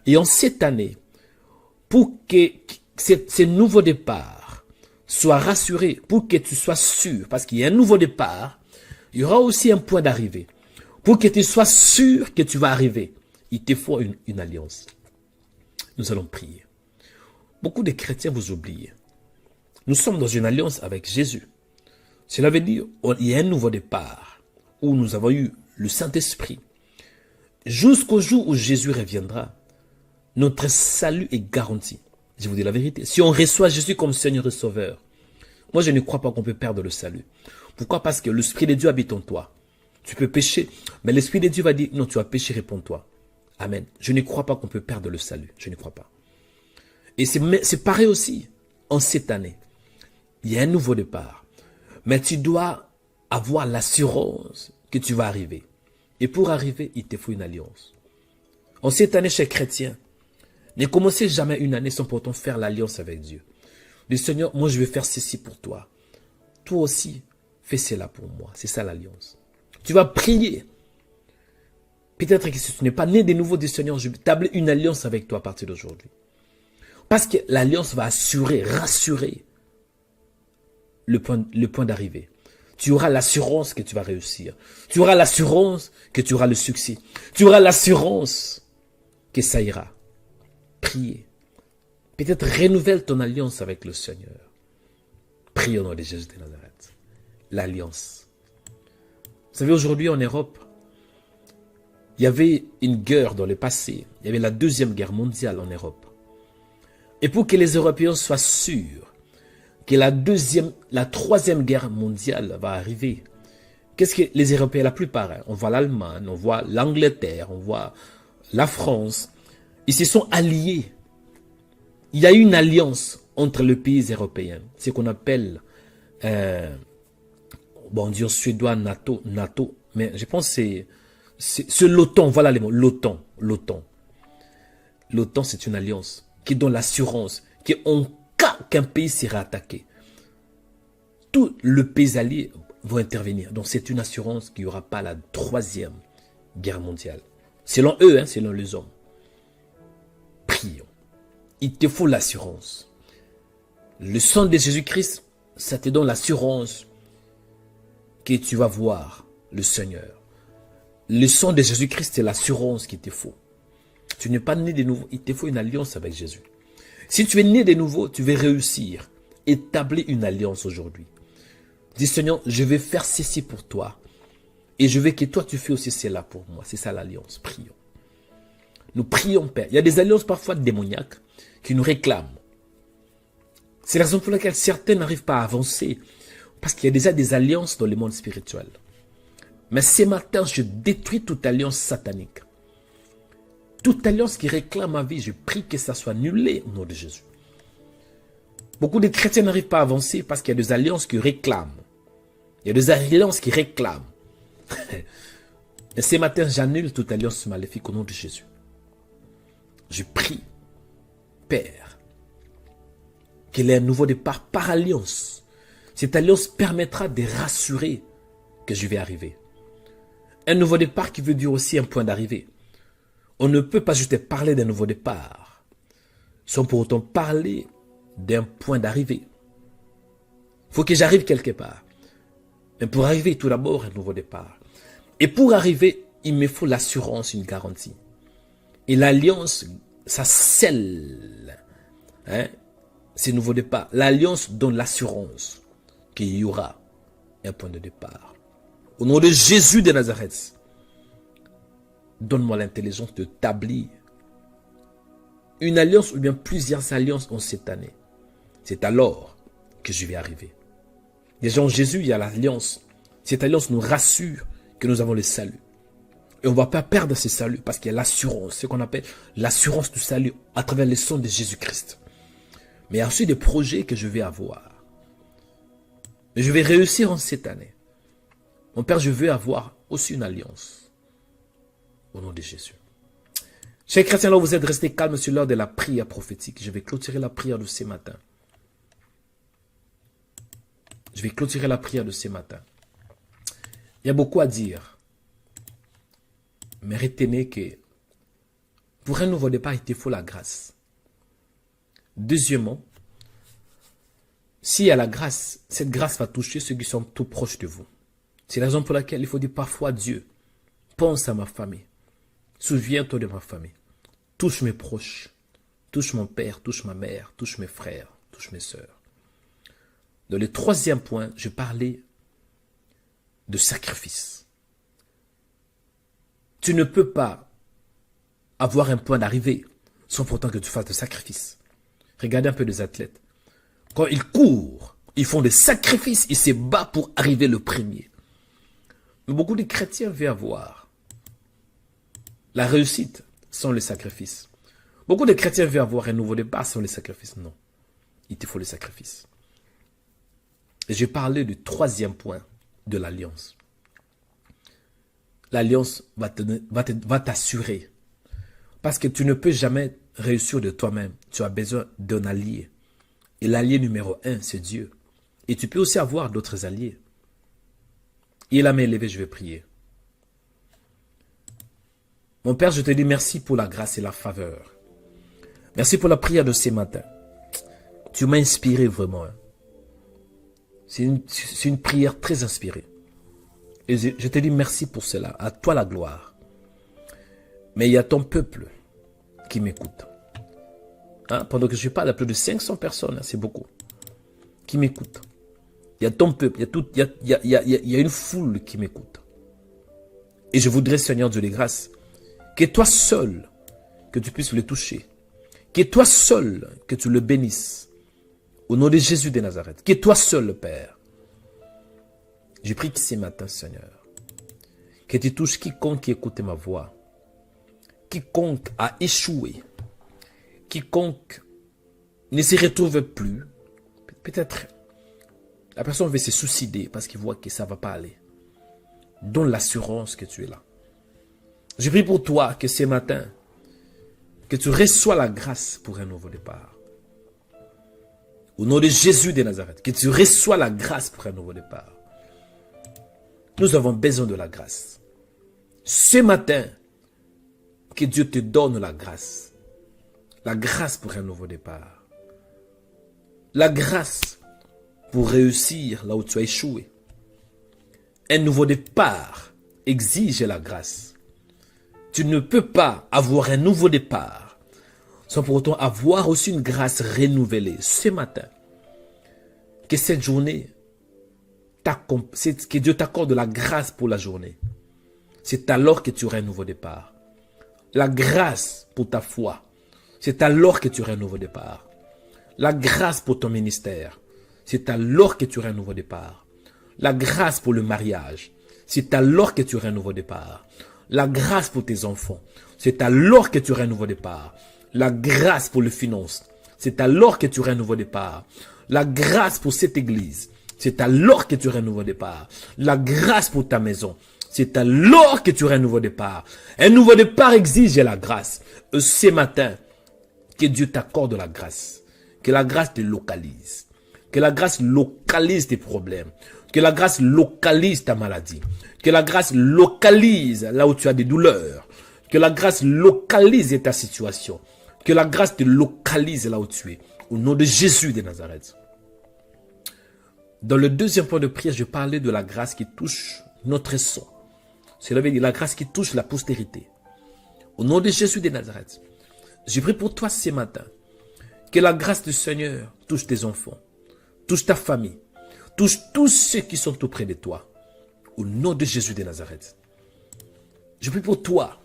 [SPEAKER 2] Et en cette année, pour que ces nouveaux départs soient rassurés, pour que tu sois sûr, parce qu'il y a un nouveau départ, il y aura aussi un point d'arrivée. Pour que tu sois sûr que tu vas arriver, il te faut une alliance. Nous allons prier. Beaucoup de chrétiens vous oublient. Nous sommes dans une alliance avec Jésus. Cela veut dire qu'il y a un nouveau départ où nous avons eu le Saint-Esprit. Jusqu'au jour où Jésus reviendra, notre salut est garanti. Je vous dis la vérité. Si on reçoit Jésus comme Seigneur et Sauveur, moi je ne crois pas qu'on peut perdre le salut. Pourquoi? Parce que l'Esprit de Dieu habite en toi. Tu peux pécher, mais l'Esprit de Dieu va dire, non, tu as péché, réponds-toi. Amen. Je ne crois pas qu'on peut perdre le salut. Je ne crois pas. Et c'est pareil aussi, en cette année. Il y a un nouveau départ. Mais tu dois avoir l'assurance que tu vas arriver. Et pour arriver, il te faut une alliance. En cette année, chers chrétiens, ne commencez jamais une année sans pourtant faire l'alliance avec Dieu. Le Seigneur, moi je vais faire ceci pour toi. Toi aussi, fais cela pour moi. C'est ça l'alliance. Tu vas prier. Peut-être que si tu n'es pas né de nouveau du Seigneur, je vais établir une alliance avec toi à partir d'aujourd'hui. Parce que l'alliance va assurer, rassurer le point d'arrivée. Tu auras l'assurance que tu vas réussir. Tu auras l'assurance que tu auras le succès. Tu auras l'assurance que ça ira. Priez. Peut-être renouvelle ton alliance avec le Seigneur. Prie au nom de Jésus de Nazareth. L'alliance. Vous savez, aujourd'hui en Europe, il y avait une guerre dans le passé. Il y avait la Deuxième Guerre mondiale en Europe. Et pour que les Européens soient sûrs que la Troisième Guerre mondiale va arriver, qu'est-ce que les Européens, la plupart, on voit l'Allemagne, on voit l'Angleterre, on voit la France, ils se sont alliés. Il y a eu une alliance entre les pays européens, ce qu'on appelle Bon, on dit en suédois NATO, mais je pense que c'est l'OTAN, voilà les mots, l'OTAN. L'OTAN, c'est une alliance qui donne l'assurance qu'en cas qu'un pays sera attaqué, tous les pays alliés vont intervenir. Donc c'est une assurance qu'il n'y aura pas la troisième guerre mondiale. Selon eux, hein, selon les hommes. Prions. Il te faut l'assurance. Le sang de Jésus-Christ, ça te donne l'assurance que tu vas voir le Seigneur. Le sang de Jésus-Christ, c'est l'assurance qu'il te faut. Tu n'es pas né de nouveau, il te faut une alliance avec Jésus. Si tu es né de nouveau, tu veux réussir. Établir une alliance aujourd'hui. Dis Seigneur, je vais faire ceci pour toi. Et je veux que toi, tu fais aussi cela pour moi. C'est ça l'alliance. Prions. Nous prions, Père. Il y a des alliances parfois démoniaques qui nous réclament. C'est la raison pour laquelle certains n'arrivent pas à avancer. Parce qu'il y a déjà des alliances dans le monde spirituel. Mais ce matin, je détruis toute alliance satanique. Toute alliance qui réclame ma vie, je prie que ça soit annulé au nom de Jésus. Beaucoup de chrétiens n'arrivent pas à avancer parce qu'il y a des alliances qui réclament. Il y a des alliances qui réclament. Mais ce matin, j'annule toute alliance maléfique au nom de Jésus. Je prie, Père, qu'il y ait un nouveau départ par alliance. Cette alliance permettra de rassurer que je vais arriver. Un nouveau départ qui veut dire aussi un point d'arrivée. On ne peut pas juste parler d'un nouveau départ sans pour autant parler d'un point d'arrivée. Il faut que j'arrive quelque part. Mais pour arriver, tout d'abord, un nouveau départ. Et pour arriver, il me faut l'assurance, une garantie. Et l'alliance, ça scelle ces nouveaux départs. L'alliance donne l'assurance qu'il y aura un point de départ. Au nom de Jésus de Nazareth, donne-moi l'intelligence de établir une alliance ou bien plusieurs alliances en cette année. C'est alors que je vais arriver. Déjà en Jésus, il y a l'alliance. Cette alliance nous rassure que nous avons le salut. Et on ne va pas perdre ce salut parce qu'il y a l'assurance, ce qu'on appelle l'assurance du salut à travers le sang de Jésus-Christ. Mais il y a aussi des projets que je vais avoir. Et je vais réussir en cette année. Mon Père, je veux avoir aussi une alliance. Au nom de Jésus. Chers chrétiens, là, vous êtes restés calmes sur l'heure de la prière prophétique. Je vais clôturer la prière de ce matin. Je vais clôturer la prière de ce matin. Il y a beaucoup à dire. Mais retenez que pour un nouveau départ, il te faut la grâce. Deuxièmement, s'il y a la grâce, cette grâce va toucher ceux qui sont tout proches de vous. C'est la raison pour laquelle il faut dire parfois Dieu, pense à ma famille. Souviens-toi de ma famille. Touche mes proches. Touche mon père, touche ma mère, touche mes frères, touche mes sœurs. Dans le troisième point, je parlais de sacrifice. Tu ne peux pas avoir un point d'arrivée sans pourtant que tu fasses de sacrifice. Regardez un peu les athlètes. Quand ils courent, ils font des sacrifices, ils se battent pour arriver le premier. Mais beaucoup de chrétiens veulent avoir la réussite sans le sacrifice. Beaucoup de chrétiens veulent avoir un nouveau départ sans le sacrifice. Non, il te faut le sacrifice. Et j'ai parlé du troisième point de l'alliance. L'alliance va t'assurer. Parce que tu ne peux jamais réussir de toi-même. Tu as besoin d'un allié. Et l'allié numéro 1, c'est Dieu. Et tu peux aussi avoir d'autres alliés. Et la main élevée, je vais prier. Mon Père, je te dis merci pour la grâce et la faveur. Merci pour la prière de ce matin. Tu m'as inspiré vraiment. C'est une prière très inspirée. Et je te dis merci pour cela. À toi la gloire. Mais il y a ton peuple qui m'écoute. Pendant que je parle à plus de 500 personnes, c'est beaucoup, qui m'écoutent. Il y a ton peuple, il y a une foule qui m'écoute. Et je voudrais, Seigneur Dieu des grâces, que toi seul, que tu puisses le toucher. Que toi seul, que tu le bénisses. Au nom de Jésus de Nazareth. Que toi seul, Père. Je prie que ce matin, Seigneur, que tu touches quiconque qui écoute ma voix. Quiconque a échoué. Quiconque ne se retrouve plus. Peut-être La personne veut se suicider parce qu'il voit que ça ne va pas aller. Donne l'assurance que tu es là. Je prie pour toi que ce matin, que tu reçois la grâce pour un nouveau départ. Au nom de Jésus de Nazareth, que tu reçois la grâce pour un nouveau départ. Nous avons besoin de la grâce. Ce matin, que Dieu te donne la grâce. La grâce pour un nouveau départ. La grâce pour réussir là où tu as échoué. Un nouveau départ exige la grâce. Tu ne peux pas avoir un nouveau départ sans pour autant avoir aussi une grâce renouvelée ce matin. Que cette journée, que Dieu t'accorde la grâce pour la journée. C'est alors que tu auras un nouveau départ. La grâce pour ta foi. C'est alors que tu auras un nouveau départ. La grâce pour ton ministère. C'est alors que tu auras un nouveau départ. La grâce pour le mariage. C'est alors que tu auras un nouveau départ. La grâce pour tes enfants. C'est alors que tu auras un nouveau départ. La grâce pour les finances. C'est alors que tu auras un nouveau départ. La grâce pour cette église. C'est alors que tu auras un nouveau départ. La grâce pour ta maison. C'est alors que tu auras un nouveau départ. Un nouveau départ exige la grâce. Ce matin, que Dieu t'accorde la grâce. Que la grâce te localise. Que la grâce localise tes problèmes. Que la grâce localise ta maladie. Que la grâce localise là où tu as des douleurs. Que la grâce localise ta situation. Que la grâce te localise là où tu es. Au nom de Jésus de Nazareth. Dans le deuxième point de prière, je parlais de la grâce qui touche notre sang. Cela veut dire la grâce qui touche la postérité. Au nom de Jésus de Nazareth. Je prie pour toi ce matin. Que la grâce du Seigneur touche tes enfants. Touche ta famille. Touche tous ceux qui sont auprès de toi. Au nom de Jésus de Nazareth. Je prie pour toi.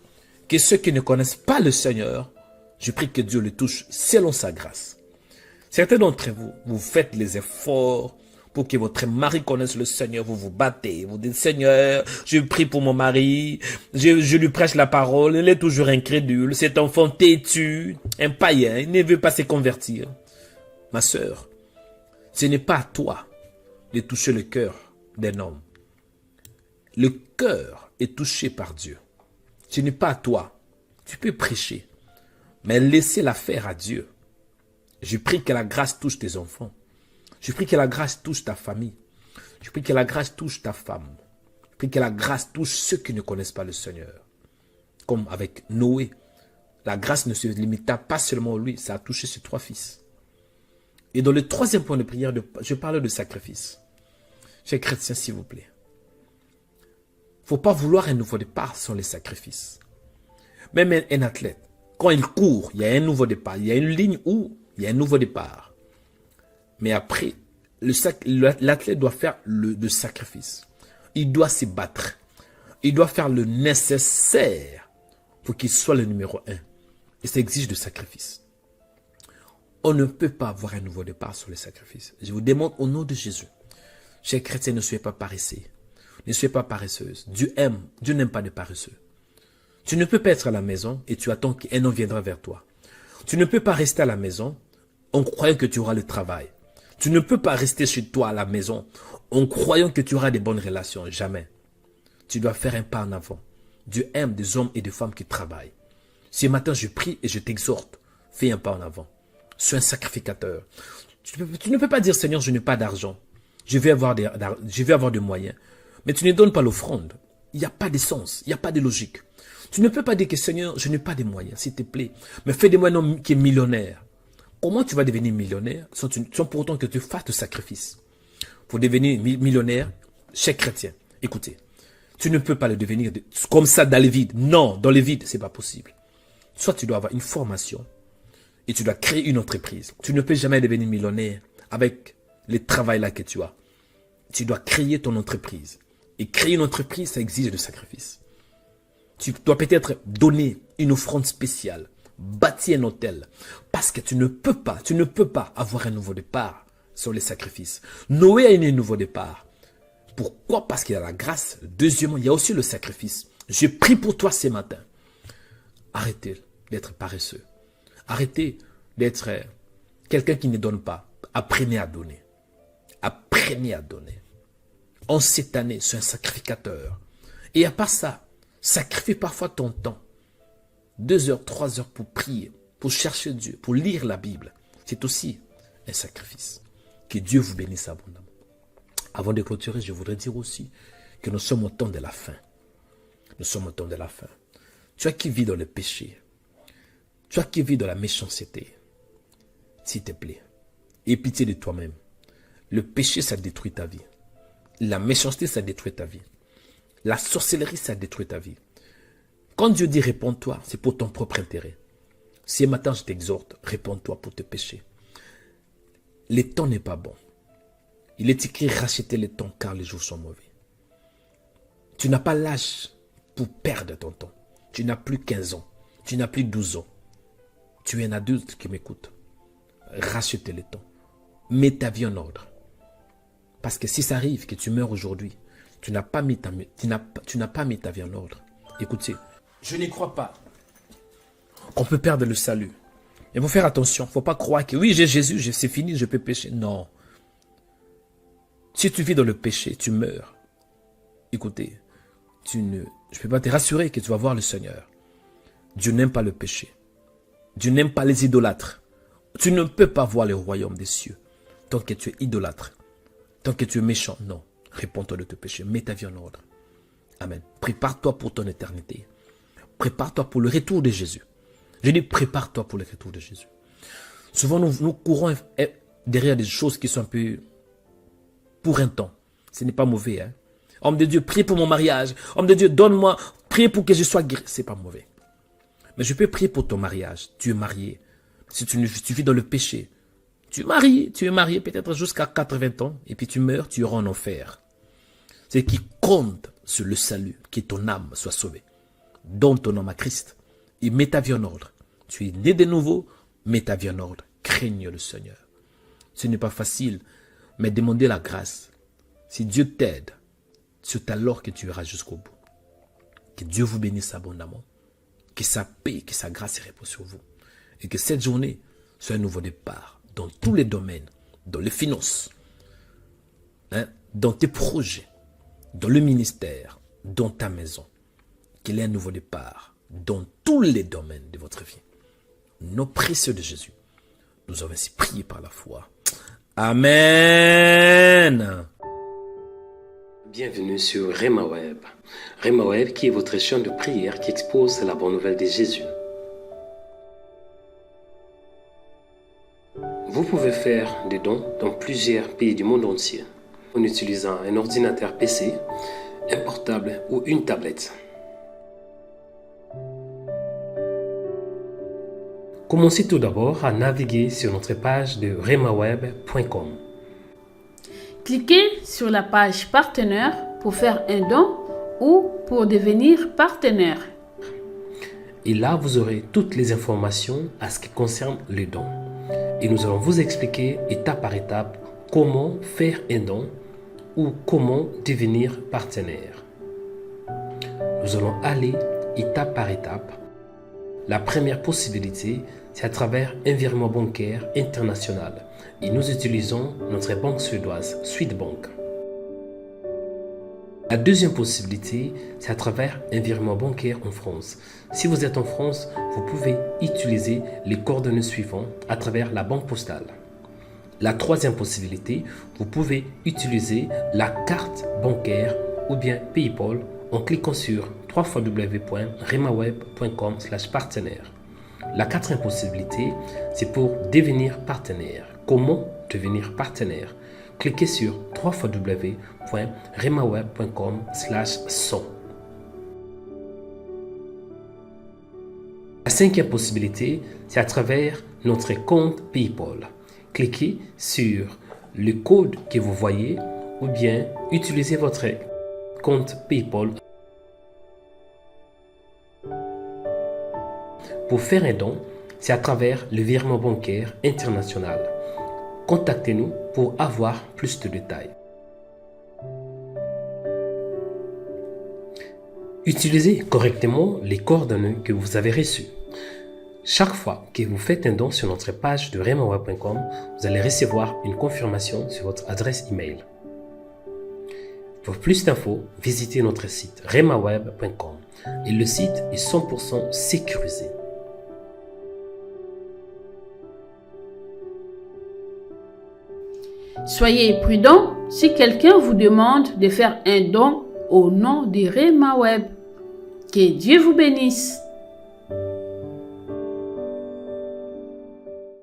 [SPEAKER 2] Que ceux qui ne connaissent pas le Seigneur, je prie que Dieu les touche selon sa grâce. Certains d'entre vous, vous faites les efforts pour que votre mari connaisse le Seigneur. Vous vous battez. Vous dites, Seigneur, je prie pour mon mari. Je lui prêche la parole. Il est toujours incrédule. Cet enfant têtu, un païen, il ne veut pas se convertir. Ma sœur, ce n'est pas à toi de toucher le cœur d'un homme. Le cœur est touché par Dieu. Ce n'est pas à toi. Tu peux prêcher, mais laissez l'affaire à Dieu. Je prie que la grâce touche tes enfants. Je prie que la grâce touche ta famille. Je prie que la grâce touche ta femme. Je prie que la grâce touche ceux qui ne connaissent pas le Seigneur. Comme avec Noé. La grâce ne se limita pas seulement à lui, ça a touché ses 3 fils. Et dans le troisième point de prière, je parle de sacrifice. Chers chrétiens, s'il vous plaît. Il ne faut pas vouloir un nouveau départ sans les sacrifices. Même un athlète, quand il court, il y a un nouveau départ. Il y a une ligne où il y a un nouveau départ. Mais après, l'athlète doit faire le sacrifice. Il doit se battre. Il doit faire le nécessaire pour qu'il soit le numéro 1. Et ça exige de sacrifice. On ne peut pas avoir un nouveau départ sur les sacrifices. Je vous demande au nom de Jésus. Chers chrétiens, ne soyez pas paresseux. Ne soyez pas paresseuse. Dieu n'aime pas de paresseux. Tu ne peux pas être à la maison et tu attends qu'un homme viendra vers toi. Tu ne peux pas rester à la maison en croyant que tu auras le travail. Tu ne peux pas rester chez toi à la maison en croyant que tu auras des bonnes relations. Jamais. Tu dois faire un pas en avant. Dieu aime des hommes et des femmes qui travaillent. Ce matin, je prie et je t'exhorte. Fais un pas en avant. Sois un sacrificateur. Tu ne peux pas dire, Seigneur, je n'ai pas d'argent. Je vais avoir des moyens. Mais tu ne donnes pas l'offrande. Il n'y a pas de sens. Il n'y a pas de logique. Tu ne peux pas dire que, Seigneur, je n'ai pas de moyens, s'il te plaît. Mais fais de moi un homme qui est millionnaire. Comment tu vas devenir millionnaire sans pour autant que tu fasses de sacrifice? Pour devenir millionnaire, chers chrétiens, écoutez, tu ne peux pas le devenir comme ça dans le vide. Non, dans le vide, ce n'est pas possible. Soit tu dois avoir une formation et tu dois créer une entreprise. Tu ne peux jamais devenir millionnaire avec le travail là que tu as. Tu dois créer ton entreprise. Et créer une entreprise, ça exige de sacrifice. Tu dois peut-être donner une offrande spéciale. Bâtir un hôtel. Parce que tu ne peux pas avoir un nouveau départ sur les sacrifices. Noé a eu un nouveau départ. Pourquoi? Parce qu'il y a la grâce. Deuxièmement, il y a aussi le sacrifice. Je prie pour toi ce matin. Arrêtez d'être paresseux. Arrêtez d'être quelqu'un qui ne donne pas. Apprenez à donner. Apprenez à donner. En cette année, sois un sacrificateur. Et à part ça, sacrifie parfois ton temps. 2 heures, 3 heures pour prier, pour chercher Dieu, pour lire la Bible. C'est aussi un sacrifice. Que Dieu vous bénisse abondamment. Avant de clôturer, je voudrais dire aussi que nous sommes au temps de la fin. Nous sommes au temps de la fin. Toi qui vis dans le péché, toi qui vis dans la méchanceté, s'il te plaît, aie pitié de toi-même. Le péché, ça détruit ta vie. La méchanceté, ça détruit ta vie. La sorcellerie, ça détruit ta vie. Quand Dieu dit réponds-toi, c'est pour ton propre intérêt. Ce matin, je t'exhorte, réponds-toi pour tes péchés. Le temps n'est pas bon. Il est écrit rachetez le temps car les jours sont mauvais. Tu n'as pas l'âge pour perdre ton temps. Tu n'as plus 15 ans. Tu n'as plus 12 ans. Tu es un adulte qui m'écoute. Rachetez le temps. Mets ta vie en ordre. Parce que si ça arrive que tu meurs aujourd'hui, tu n'as pas mis ta vie en ordre. Écoutez, je n'y crois pas qu'on peut perdre le salut. Il faut faire attention. Il ne faut pas croire que oui, j'ai Jésus, c'est fini, je peux pécher. Non. Si tu vis dans le péché, tu meurs. Écoutez, je ne peux pas te rassurer que tu vas voir le Seigneur. Dieu n'aime pas le péché. Dieu n'aime pas les idolâtres. Tu ne peux pas voir le royaume des cieux tant que tu es idolâtre. Tant que tu es méchant, non. Réponds-toi de tes péchés. Mets ta vie en ordre. Amen. Prépare-toi pour ton éternité. Prépare-toi pour le retour de Jésus. Je dis prépare-toi pour le retour de Jésus. Souvent, nous courons derrière des choses qui sont un peu pour un temps. Ce n'est pas mauvais. Hein? Homme de Dieu, prie pour mon mariage. Homme de Dieu, donne-moi. Prie pour que je sois guéri. Ce n'est pas mauvais. Mais je peux prier pour ton mariage. Tu es marié. Si tu vis dans le péché, tu es marié peut-être jusqu'à 80 ans. Et puis tu meurs, tu iras en enfer. C'est qui compte sur le salut, que ton âme soit sauvée. Donne ton âme à Christ. Et mets ta vie en ordre. Tu es né de nouveau, mets ta vie en ordre. Craigne le Seigneur. Ce n'est pas facile, mais demandez la grâce. Si Dieu t'aide, c'est alors que tu iras jusqu'au bout. Que Dieu vous bénisse abondamment. Que sa paix, que sa grâce repose sur vous. Et que cette journée soit un nouveau départ dans tous les domaines, dans les finances, dans tes projets, dans le ministère, dans ta maison. Qu'il y ait un nouveau départ dans tous les domaines de votre vie. Nom précieux de Jésus, nous avons ainsi prié par la foi. Amen.
[SPEAKER 1] Bienvenue sur Rema Web. Rema Web qui est votre chaîne de prière qui expose la bonne nouvelle de Jésus. Vous pouvez faire des dons dans plusieurs pays du monde entier en utilisant un ordinateur PC, un portable ou une tablette. Commencez tout d'abord à naviguer sur notre page de remaweb.com.
[SPEAKER 3] Cliquez sur la page partenaire pour faire un don ou pour devenir partenaire.
[SPEAKER 1] Et là, vous aurez toutes les informations à ce qui concerne les dons. Et nous allons vous expliquer étape par étape comment faire un don ou comment devenir partenaire. Nous allons aller étape par étape. La première possibilité, c'est à travers un virement bancaire international. Et nous utilisons notre banque suédoise, Swedbank. La deuxième possibilité, c'est à travers un virement bancaire en France. Si vous êtes en France, vous pouvez utiliser les coordonnées suivantes à travers la banque postale. La troisième possibilité, vous pouvez utiliser la carte bancaire ou bien PayPal en cliquant sur www.remaweb.com/partenaire. La quatrième possibilité, c'est pour devenir partenaire. Comment devenir partenaire? Cliquez sur www.remaweb.com/100. La cinquième possibilité, c'est à travers notre compte PayPal. Cliquez sur le code que vous voyez ou bien utilisez votre compte PayPal. Pour faire un don, c'est à travers le virement bancaire international. Contactez-nous pour avoir plus de détails. Utilisez correctement les coordonnées que vous avez reçues. Chaque fois que vous faites un don sur notre page de remaweb.com, vous allez recevoir une confirmation sur votre adresse email. Pour plus d'infos, visitez notre site remaweb.com et le site est 100% sécurisé.
[SPEAKER 3] Soyez prudent si quelqu'un vous demande de faire un don au nom de Remaweb. Que Dieu vous bénisse.